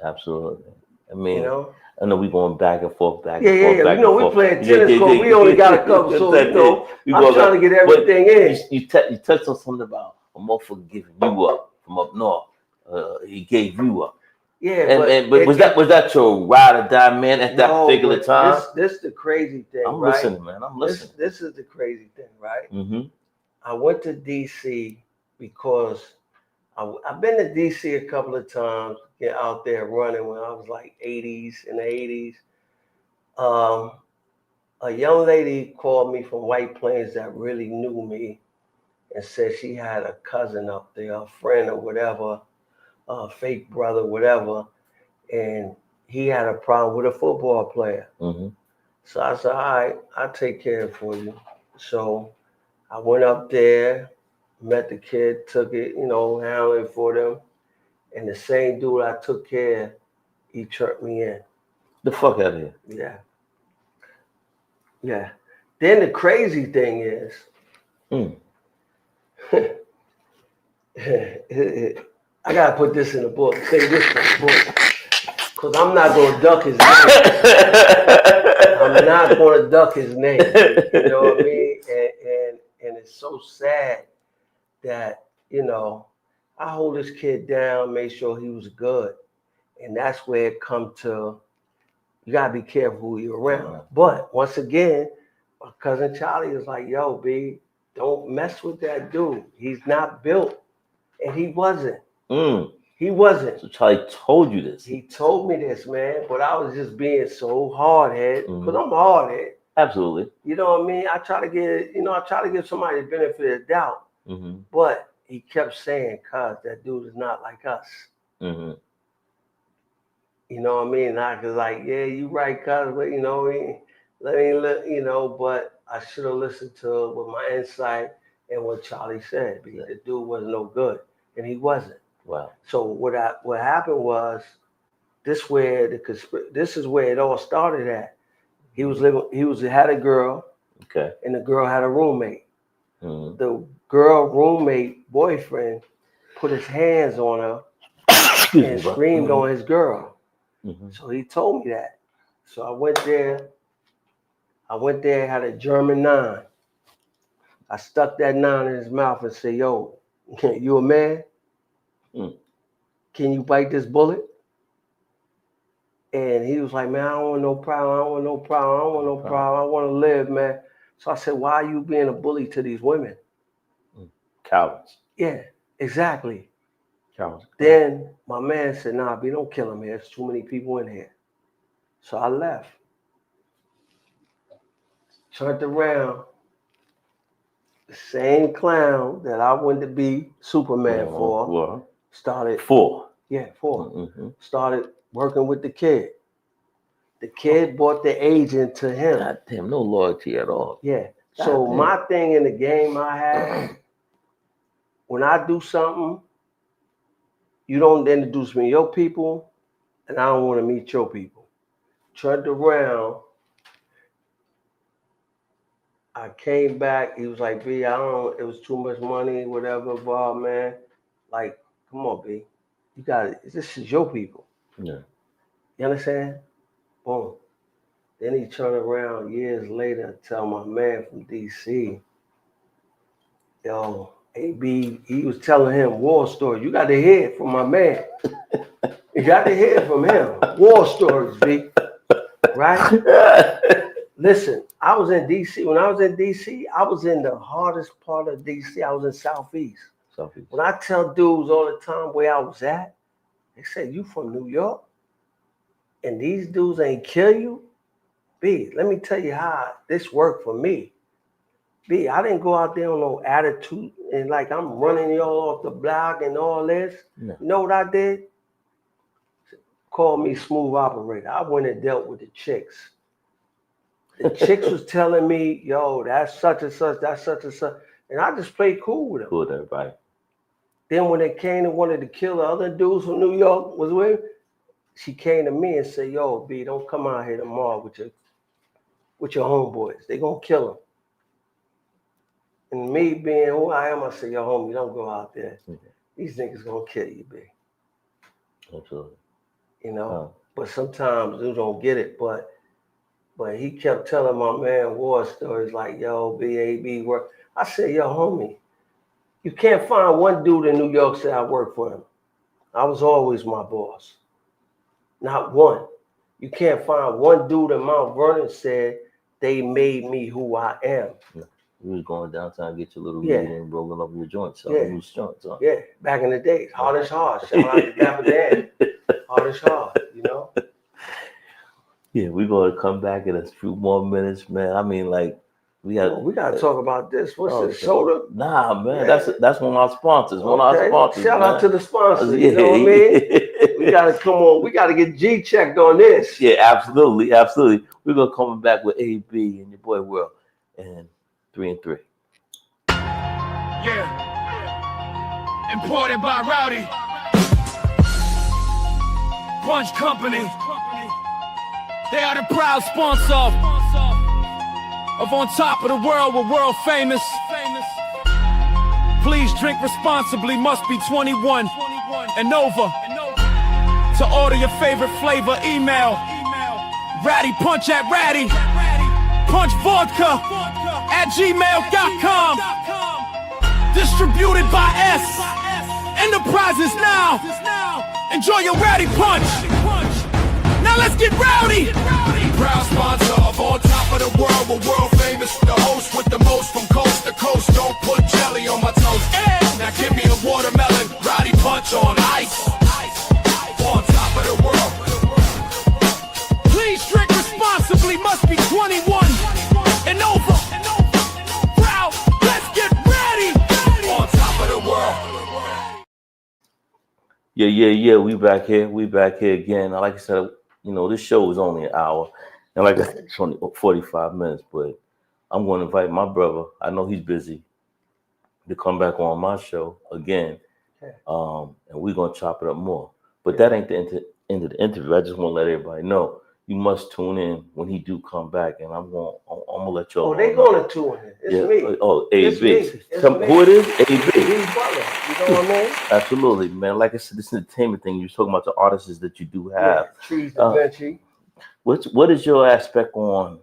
Absolutely. I mean, I know we're going back and forth, back and forth. We playing tennis court. We only got a couple, so I'm trying to get everything in. You touched on something about a motherfucker giving you up from up north. He gave you up. Yeah, but was that your ride or die, man, at that particular time? This is the crazy thing, I'm right? listening, man. I'm listening. This is the crazy thing, right? Mm-hmm. I went to DC because I've been to DC a couple of times, get out there running when I was like in the 80s. A young lady called me from White Plains that really knew me and said she had a cousin up there, a friend or whatever, a fake brother, whatever, and he had a problem with a football player. Mm-hmm. So I said, all right, I'll take care of it for you. So I went up there, met the kid, took it, handling for them. And the same dude I took care of, he turned me in. The fuck out of here. Yeah. Yeah. Then the crazy thing is, I gotta put this in the book. Say this in the book. Because I'm not gonna duck his name. I'm not gonna duck his name. You know what I mean? And it's so sad that, I hold this kid down, make sure he was good. And that's where it come to, you gotta be careful who you're around. But once again, my cousin Charlie was like, yo, B, don't mess with that dude. He's not built. And he wasn't. He wasn't. So Charlie told you this. He told me this, man. But I was just being so hard-headed. Because I'm hard-headed. Absolutely. You know what I mean? I try to give somebody the benefit of the doubt. But he kept saying, cuz that dude is not like us. You know what I mean? And I was like, yeah, you right, cuz, but but I should have listened to with my insight and what Charlie said, because the dude was no good. And he wasn't. Wow. So what happened was, this is where it all started at. He had a girl, okay, and the girl had a roommate. The girl roommate boyfriend put his hands on her and screamed on his girl. So he told me that. So I went there, had a German 9. I stuck that 9 in his mouth and said, yo, you a man? Can you bite this bullet? And he was like, man, I don't want no problem. I want to live, man. So I said, why are you being a bully to these women? Cowards. Yeah, exactly. Cowards. Then my man said, nah, B, don't kill him here. There's too many people in here. So I left. Turned around. The same clown that I wanted to be Superman for started. 4. Yeah, 4. Started working with the kid. The kid brought the agent to him. God damn, no loyalty at all. Yeah. So my thing in the game I had, when I do something, you don't introduce me to your people, and I don't want to meet your people. Turned around. I came back. He was like, B, it was too much money, whatever, blah, man. Like, come on, B. You got it. This is your people. Yeah. You understand? Boom. Then he turned around years later and tell my man from DC, yo, AB, he was telling him war stories. You got to hear it from my man. You got to hear it from him. War stories, B. Right? Listen, I was in DC. When I was in DC, I was in the hardest part of DC. I was in Southeast. When I tell dudes all the time where I was at, they say, you from New York? And these dudes ain't kill you? B, let me tell you how this worked for me. B, I didn't go out there on no attitude and like I'm running y'all off the block and all this. No. You know what I did? Call me smooth operator. I went and dealt with the chicks. The chicks was telling me, yo, that's such and such, that's such and such. And I just played cool with them. Cool with everybody. Then when they came and wanted to kill the other dudes from New York was with, she came to me and said, yo, B, don't come out here tomorrow with your homeboys. They gonna kill them. And me being who I am, I said, yo, homie, don't go out there. These niggas gonna kill you, B. Absolutely. You know? But sometimes dudes don't get it. But he kept telling my man war stories like, yo, B, work. I said, yo, homie, you can't find one dude in New York say I work for him. I was always my boss. Not one. You can't find one dude in Mount Vernon said they made me who I am. Yeah. You was going downtown, get your little weed and rolling up your joints. Loose joints. Huh? Yeah, back in the days. Hard as hard. Shout out to Dapper Dan. Hard as hard, you know? Yeah, we're going to come back in a few more minutes, man. I mean, like, we got to talk about this. What's this, soda? Nah, man, that's one of our sponsors. One of our sponsors. Shout out to the sponsors. Yeah. You know what I mean? We gotta come on. We gotta get G checked on this. Yeah, absolutely, absolutely. We're gonna come back with AB and your boy Will and 3 and 3. Yeah. Imported by Rowdy. Punch Company. They are the proud sponsor of On Top of the World, we're world famous. Please drink responsibly, must be 21 and over. To order your favorite flavor, email rattypunch@punchvodka@gmail.com. Distributed by S Enterprises now. Enjoy your Ratty Punch. Now let's get rowdy. Proud sponsor of On Top of the World, we're world famous. The host with the most from coast to coast. Don't put jelly on my toast. Now give me a watermelon, Roddy Punch on ice. On top of the world. Please drink responsibly, must be 21 and over. Proud, let's get ready. On top of the world. Yeah. We back here. We back here again. Like I said, this show is only an hour. And like I said, it's only 45 minutes, but I'm going to invite my brother. I know he's busy to come back on my show again. And we're going to chop it up more. But that ain't the end of the interview. I just want to let everybody know you must tune in when he do come back, and I'm gonna let y'all. Oh, they gonna tune in. It's me. Oh, AB. It's me. Who it is? AB. Butler. You know what I mean? Absolutely, man. Like I said, this entertainment thing. You're talking about the artists that you do have. Trees Da Vinci. What is your aspect on?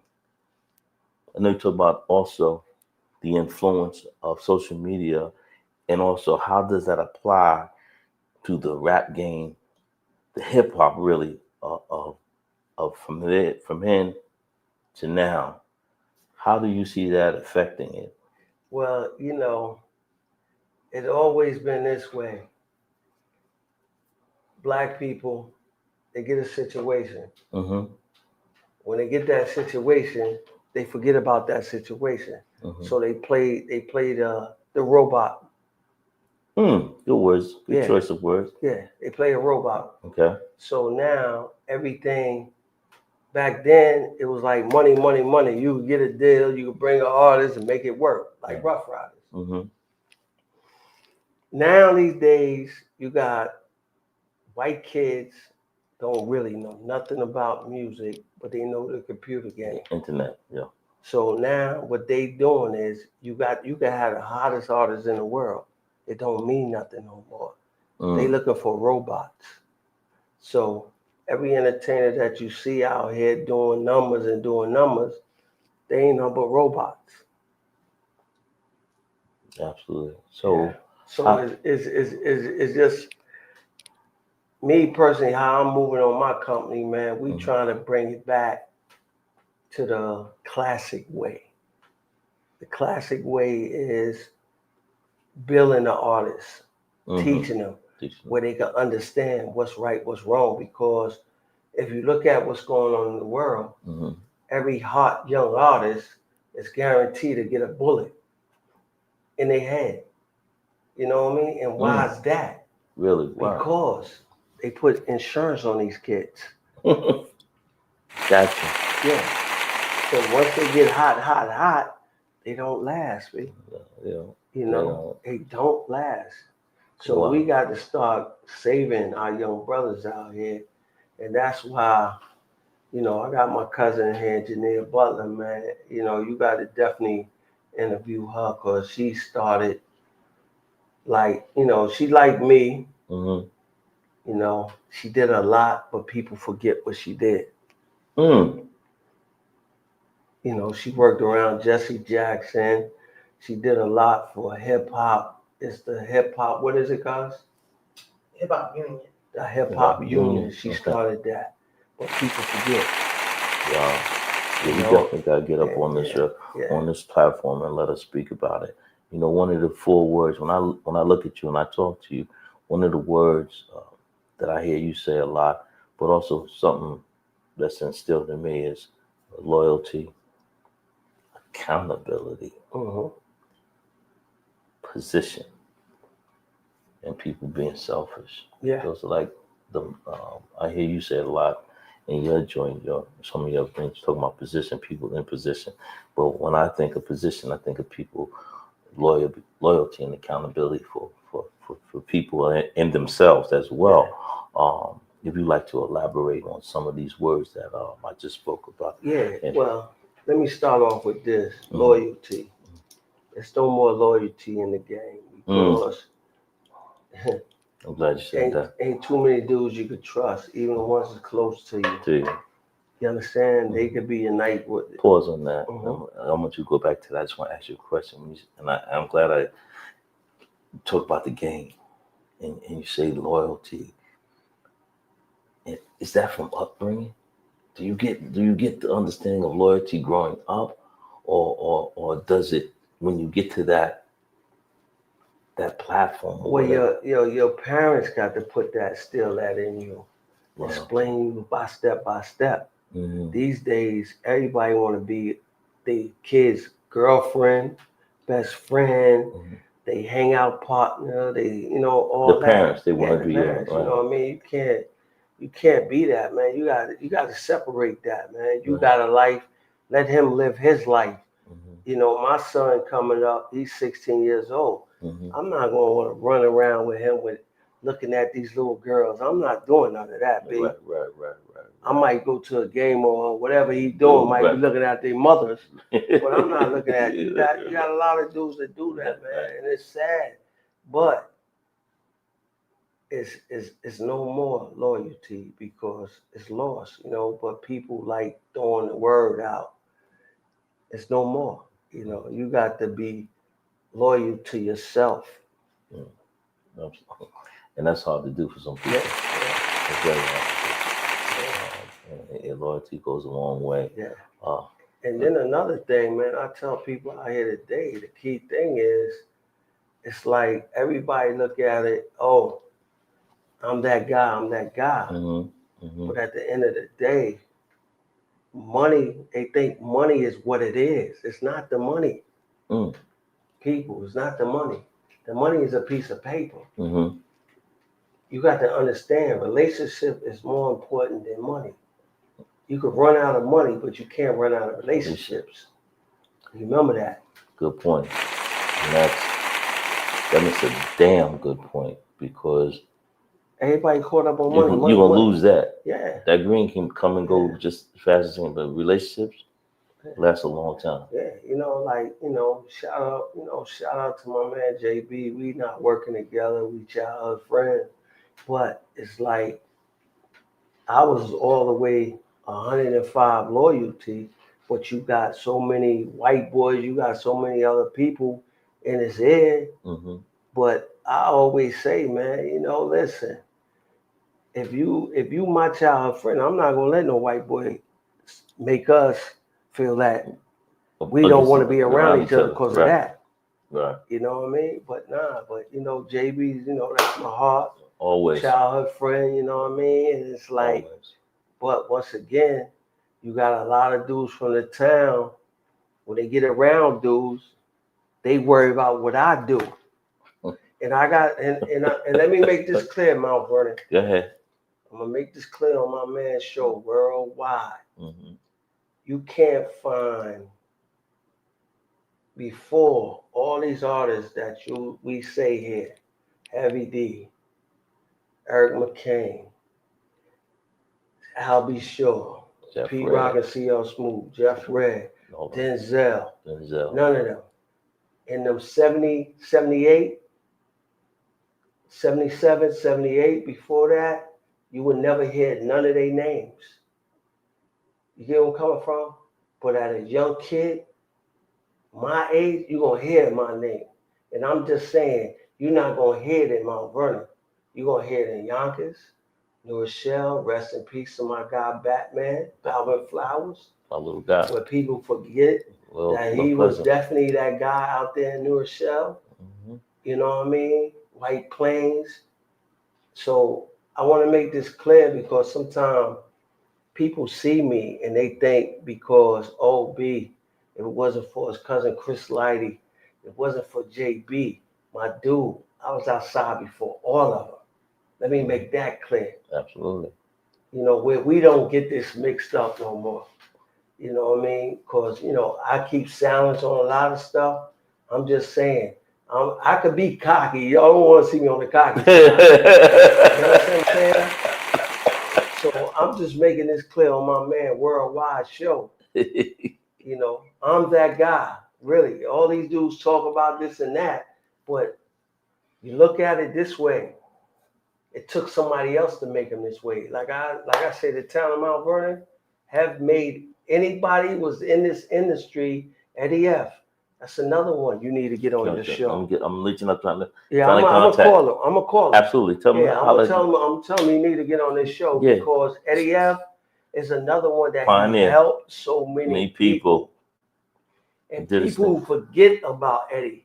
I know you talk about also the influence of social media, and also how does that apply to the rap game, the hip hop really from then to now. How do you see that affecting it? Well, it's always been this way. Black people, they get a situation. Mm-hmm. When they get that situation, they forget about that situation. Mm-hmm. So they play the robot. Good words. Good choice of words. Yeah, they play a robot. Okay. So now everything, back then it was like money. You could get a deal, you could bring an artist and make it work, like Rough Riders. Mm-hmm. Now these days, you got white kids don't really know nothing about music, but they know the computer game. Internet, yeah. So now what they doing is you can have the hottest artists in the world. It don't mean nothing no more. They looking for robots. So every entertainer that you see out here doing numbers, they ain't nothing but robots. Absolutely. So it's just me personally, how I'm moving on my company, man. We trying to bring it back to the classic way. The classic way is building the artists, teaching them where they can understand what's right, what's wrong. Because if you look at what's going on in the world, every hot young artist is guaranteed to get a bullet in their head. You know what I mean? And why is that? Really? Why? Because they put insurance on these kids. Gotcha. Yeah. So once they get hot, they don't last, baby. Yeah. They don't last. So we got to start saving our young brothers out here. And that's why, I got my cousin here, Janelle Butler, man. You got to definitely interview her because she started she like me. She did a lot, but people forget what she did. She worked around Jesse Jackson. She did a lot for hip hop. It's the hip hop. What is it, guys? Hip Hop Union. The Hip Hop Union. She started that, but people forget. Wow. Yeah, we definitely gotta get up on this on this platform and let us speak about it. One of the 4 words when I look at you and I talk to you, one of the words that I hear you say a lot, but also something that's instilled in me is loyalty, accountability, position, and people being selfish. Yeah. Those are like I hear you say a lot in your joint, some of your things talking about position, people in position. But when I think of position, I think of people loyalty and accountability for people and themselves as well. If you'd like to elaborate on some of these words that I just spoke about. Yeah, And, well, let me start off with this Mhm. loyalty. There's no more loyalty in the game because I'm glad you said that. ain't too many dudes you could trust, even the ones that's close to you. To you. You understand? They could be a night with it. Pause on that. Mhm. I want you to go back to that. I just want to ask you a question. And I'm glad I talked about the game and you say loyalty. Is that from upbringing? Do you get the understanding of loyalty growing up, or does it when you get to that platform? Or Well, whatever? your parents got to put that, still that in you, Loyalty. explain you by step. Mhm. These days, everybody want to be the kid's girlfriend, best friend. Mhm. They hang out partner. They all The that. parents, they want Yeah, to the be parents. You right. know what I mean? You can't be that, man. You got to separate that, man. You Right. got a life. Let him live his life. Mhm. My son coming up, he's 16 years old. Mhm. I'm not gonna want to run around with him with looking at these little girls. I'm not doing none of that, baby. Right. I might go to a game or whatever he doing, might be Right. looking at their mothers, but I'm not looking at you. Right. You got a lot of dudes that do that, man, Right. and it's sad. But it's no more loyalty because it's lost, But people like throwing the word out. It's no more. You got to be loyal to yourself. Absolutely. And that's hard to do for some people. Yeah, It's very hard to do. And loyalty goes a long way. yeah. Uh, And then another thing, man, I tell people out here today, the key thing is, it's like everybody look at it, oh, I'm that guy. mhm. But at the end of the day, they think money is what it is. It's not the money, Mm. people. It's not the money. The money is a piece of paper. Mhm. You got to understand, relationship is more important than money. You could run out of money, but you can't run out of relationships. Remember that. Good point. And that makes a damn good point because Everybody caught up on you're money. gonna lose that. Yeah. That green can come and go Yeah. just as fast as anything, but relationships last a long time. Yeah, shout out to my man JB. We not working together, we childhood friends. But it's like I was all the way 105 loyalty, but you got so many white boys, you got so many other people in his head. Mm-hmm. But I always say, man, listen, if you my childhood friend, I'm not gonna let no white boy make us feel that we don't want to be around each other because of that. Right. You know what I mean? But JB's, that's my heart. Always. Childhood friend, you know what I mean? And it's like, Always. but once again, you got a lot of dudes from the town, when they get around dudes, they worry about what I do. And let me make this clear, Mount Vernon. Go ahead. I'm gonna make this clear on my man's show worldwide. Mm-hmm. You can't find before all these artists that we say here, Heavy D, Eric McCain, Albie Shaw, Jeff P. Red. Rock and CL Smooth, Jeff Red, Denzel, none of them. In them 70, 78, 77, 78, before that, you would never hear none of their names. You get where I'm coming from? But at a young kid, my age, you're going to hear my name. And I'm just saying, you're not going to hear it in Mount Vernon. You're going to hear it in Yonkers, New Rochelle, rest in peace to my guy Batman, Alvin Flowers. My little guy. Where people forget that he was definitely that guy out there in New Rochelle. Mm-hmm. You know what I mean? White Plains. So I want to make this clear because sometimes people see me and they think because B, if it wasn't for his cousin Chris Lighty, if it wasn't for JB, my dude, I was outside before all of them. Let me make that clear. Absolutely. You know, we don't get this mixed up no more. You know what I mean? Because, you know, I keep silence on a lot of stuff. I'm just saying, I could be cocky. Y'all don't want to see me on the cocky side. You know what I'm saying? So I'm just making this clear on my man Worldwide Show. You know, I'm that guy. Really. All these dudes talk about this and that. But you look at it this way. It took somebody else to make them this way. Like I say, the town of Mount Vernon have made anybody was in this industry. Eddie F. That's another one you need to get on your show. I'm reaching up trying to. Yeah, I'm gonna call him. I'm gonna call him. Absolutely. Tell me. Yeah, I'm telling him you need to get on this show because Eddie F. is another one that helped so many people. And people forget about Eddie.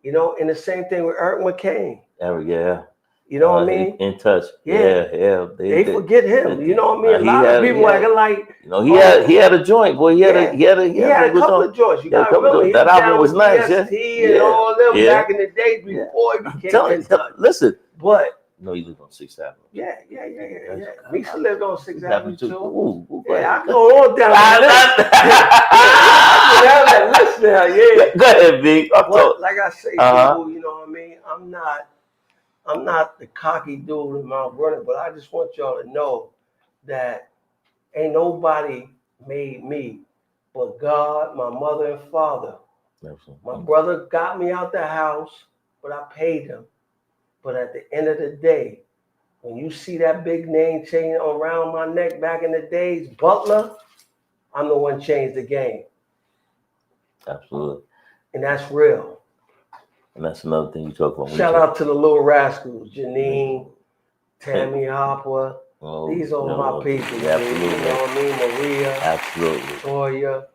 You know, and the same thing with Eric McCain. Yeah. You know what I mean? In touch. Yeah. They forget him. You know what I mean? A lot of people like. You know, he had a joint, boy. He had a couple of joints. You got to remember, that album was nice. And all them back in the day before he became In Touch. Listen, but no, he lived on 6th Avenue. Yeah. Misha lived on 6th Avenue too. I go on down that list now. Yeah. Go ahead, Big. Like I say, people, you know what I mean? I'm not the cocky dude in Mount Vernon, but I just want y'all to know that ain't nobody made me but God, my mother and father. Absolutely. My brother got me out the house, but I paid him. But at the end of the day, when you see that big name chain around my neck back in the days, Butler, I'm the one changed the game. Absolutely. And that's real. And that's another thing you talk about. Shout out to the Little Rascals, Janine, Tammy Hopper. These are my people. Absolutely. You know what I mean? Maria. Absolutely. Toya.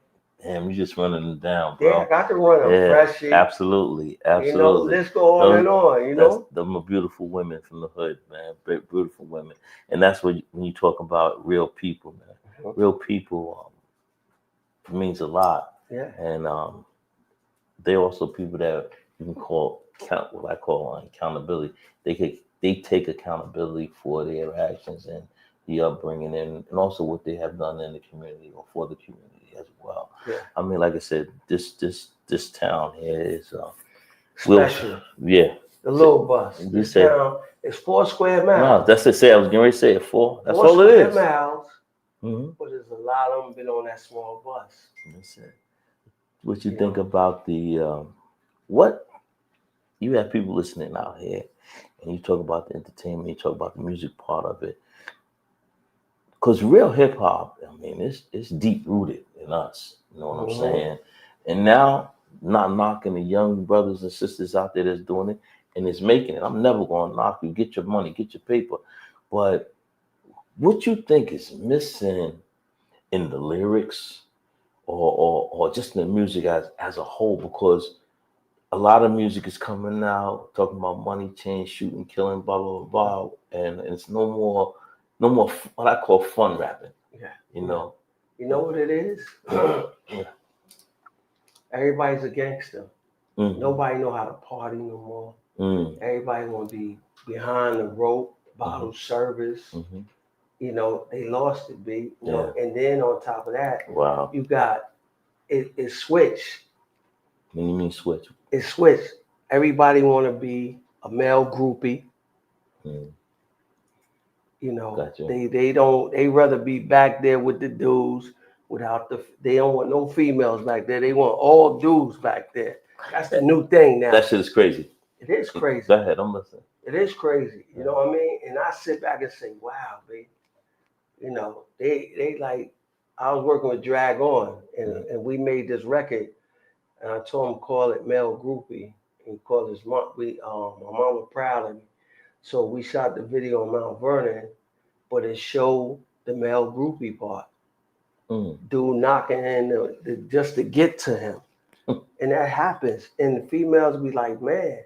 Damn, you just running them down, bro. Yeah, I got to run them. Freshie. Absolutely. You know, let's go on and on, you know? Them are beautiful women from the hood, man. Beautiful women. And that's when you talk about real people, man. Real people means a lot. Yeah. And they're also people that you can call what I call accountability. They take accountability for their actions and the upbringing and also what they have done in the community or for the community as well. Yeah. I mean, like I said, this town here is special. The little bus. This town is 4 square miles. No, that's to say. I was getting ready to say 4. That's all it is. 4 miles. But there's a lot of them been on that small bus. That's it. What you think about the what? You have people listening out here, and you talk about the entertainment, you talk about the music part of it. Because real hip hop, I mean, it's deep rooted in us. You know what I'm saying? And now, not knocking the young brothers and sisters out there that's doing it and is making it. I'm never going to knock you. Get your money, get your paper. But what you think is missing in the lyrics or just in the music as a whole? Because a lot of music is coming out talking about money, change, shooting, killing, blah, blah, blah. And it's no more what I call fun rapping. Yeah. You know? You know what it is? Everybody's a gangster. Nobody know how to party no more. Everybody want to be behind the rope, bottle service. You know, they lost it, B. You know? And then on top of that, you got it switched. What do you mean switch? It switched. Everybody want to be a male groupie. You know, gotcha. They rather be back there with the dudes they don't want no females back there. They want all dudes back there. That's the new thing now. That shit is crazy. It is crazy. Go ahead, I'm listening. It is crazy. You know what I mean? And I sit back and say, wow, babe. You know, they like, I was working with Drag On and we made this record and I told him call it Male Groupie and call his mom. My mom was proud of me. So we shot the video on Mount Vernon, but it showed the male groupie part. Dude knocking in just to get to him. And that happens. And the females be like, man.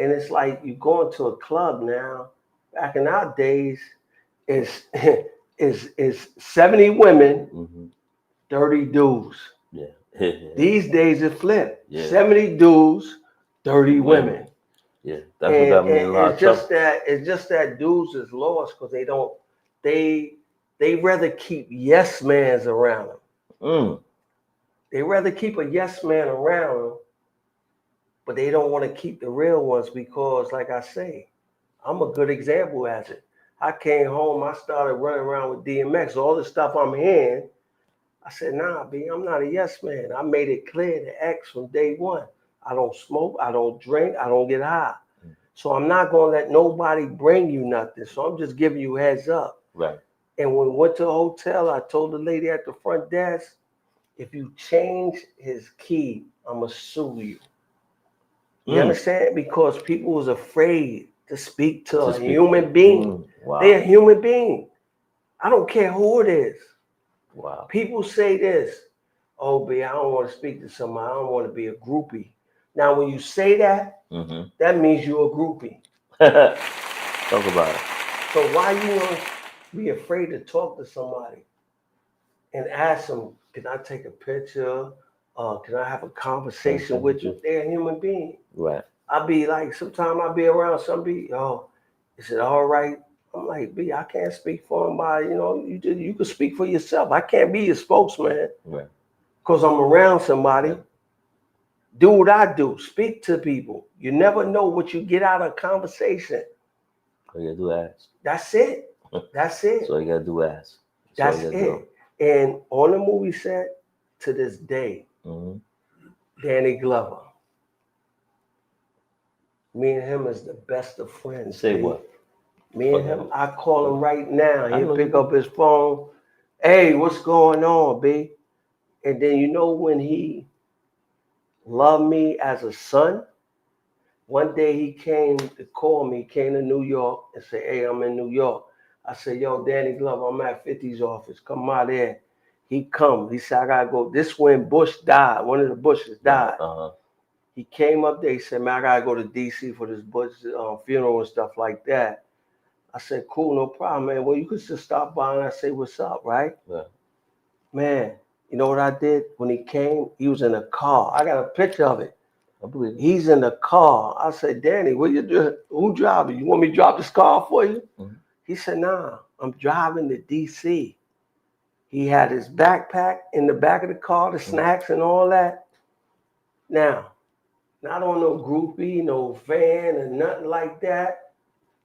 And it's like you going to a club now. Back in our days, it's 70 women, 30 dudes. Yeah. These days it flipped. Yeah. 70 dudes, 30 women. Yeah, that's what got me in a lot of trouble. It's just that dudes is lost because they rather keep yes mans around them. Mm. They rather keep a yes man around them, but they don't want to keep the real ones because, like I say, I'm a good example as it. I came home, I started running around with DMX. All the stuff I'm hearing, I said, nah, B, I'm not a yes man. I made it clear to X from day one. I don't smoke, I don't drink, I don't get high. So I'm not going to let nobody bring you nothing. So I'm just giving you heads up. Right. And when we went to the hotel, I told the lady at the front desk, if you change his key, I'm going to sue you. You understand? Because people was afraid to speak to a human being. Wow. They're a human being. I don't care who it is. Wow. People say this, oh, B, I don't want to speak to somebody. I don't want to be a groupie. Now, when you say that, that means you're a groupie. Talk about it. So why you want to be afraid to talk to somebody and ask them, can I take a picture? Can I have a conversation with you? They're a human being. Right. I be like, sometimes I be around somebody, is it all right? I'm like, B, I can't speak for anybody. You know, you can speak for yourself. I can't be your spokesman. Right. Because I'm around somebody. Right. Do what I do. Speak to people. You never know what you get out of a conversation. All you gotta do is ask. That's it. That's it. So you gotta do ask. That's it. And on the movie set, to this day, Danny Glover, me and him is the best of friends. Say what? Me and him, I call him right now. He'll pick up his phone. Hey, what's going on, B? And then you know when he loved me as a son, one day he came to call me, came to New York and said, hey, I'm in New York. I said, yo, Danny Glover, I'm at 50's office. Come out there. He come. He said, I got to go. This when Bush died. One of the Bushes died. He came up there. He said, man, I got to go to D.C. for this Bush funeral and stuff like that. I said, cool, no problem, man. Well, you could just stop by and I say, what's up, right? Yeah. Man, you know what I did? When he came, he was in a car. I got a picture of it. I believe it. He's in the car. I said, Danny, what you doing? Who driving? You want me to drop this car for you? He said, nah, I'm driving to D.C. He had his backpack in the back of the car, the snacks and all that. Now, not on no groupie, no van or nothing like that.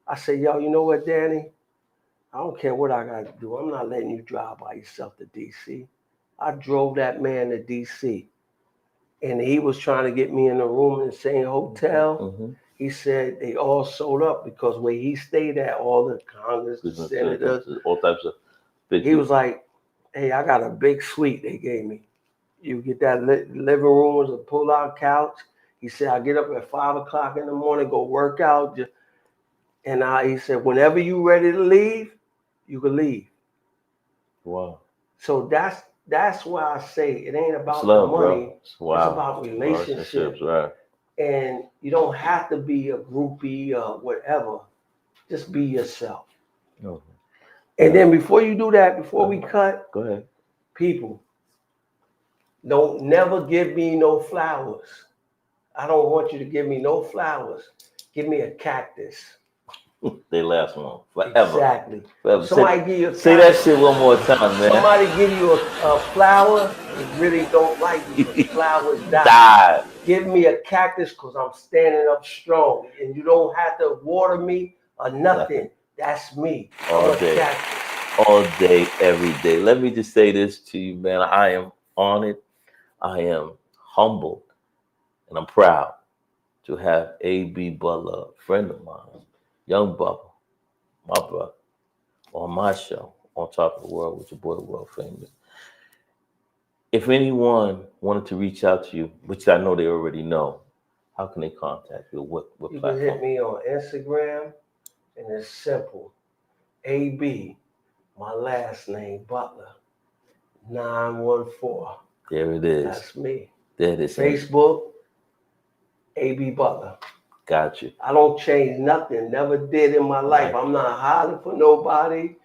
I said, yo, you know what, Danny? I don't care what I got to do. I'm not letting you drive by yourself to D.C. I drove that man to D.C. And he was trying to get me in a room in the same hotel. He said they all sold up because where he stayed at, all the Congress, the senators, all types of big he was like, hey, I got a big suite they gave me. You get that living room with a pull-out couch. He said, I get up at 5 o'clock in the morning, go work out. And he said, whenever you ready to leave, you can leave. Wow. So that's why I say it ain't about love, the money. Wow. It's about relationships. Right. And you don't have to be a groupie or whatever. Just be yourself. And then before you do that, before we cut, go ahead. People, don't never give me no flowers. I don't want you to give me no flowers. Give me a cactus. They last long. Forever. Exactly. Forever. Somebody give you a say that shit one more time, man. Somebody give you a flower, they really don't like you. Flowers die. Give me a cactus because I'm standing up strong. And you don't have to water me or nothing. That's me. All day. Cactus. All day, every day. Let me just say this to you, man. I am honored. I am humbled. And I'm proud to have A.B. Butler, a friend of mine, young Bubba, my brother, on my show, On Top of the World with your boy, World Famous. If anyone wanted to reach out to you, which I know they already know, how can they contact you? What you platform? You can hit me on Instagram, and it's simple. A.B., my last name, Butler, 914. There it is. That's me. There it is. Facebook, A.B. Butler. Got you. I don't change nothing. Never did in my life. I'm not hiding for nobody.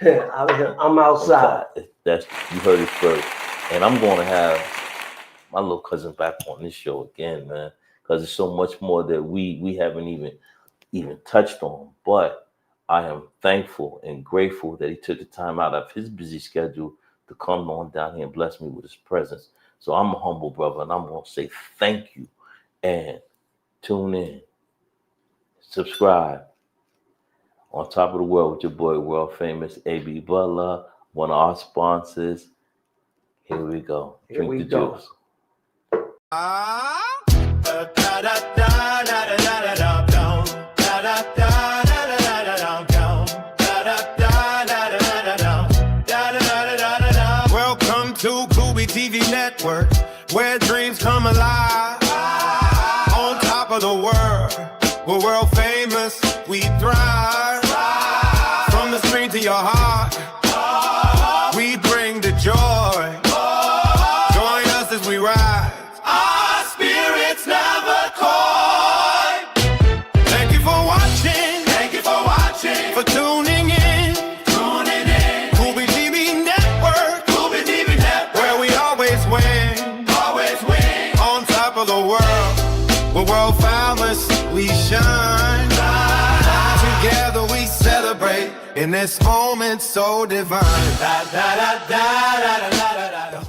I'm outside. That's you heard it first. And I'm going to have my little cousin back on this show again, man. because there's so much more that we haven't even touched on. But I am thankful and grateful that he took the time out of his busy schedule to come on down here and bless me with his presence. So I'm a humble brother, and I'm going to say thank you. And tune in, subscribe. On Top of the World with your boy, world famous A.B. Butler, one of our sponsors. Here we go. Here we go. Juice. Welcome to Kubi TV Network, where dreams come alive. On top of the world, we're world famous, we thrive. From the screen to your heart, we bring the joy. Join us as we rise. Our spirits never coy. Thank you for watching. Thank you for watching. For tuning in. Tuning in. Kubi TV Network. Kubi TV Network. Where we always win. Always win. On top of the world, we're world famous. We shine. Together we celebrate in this moment so divine. Da, da, da, da, da, da, da, da.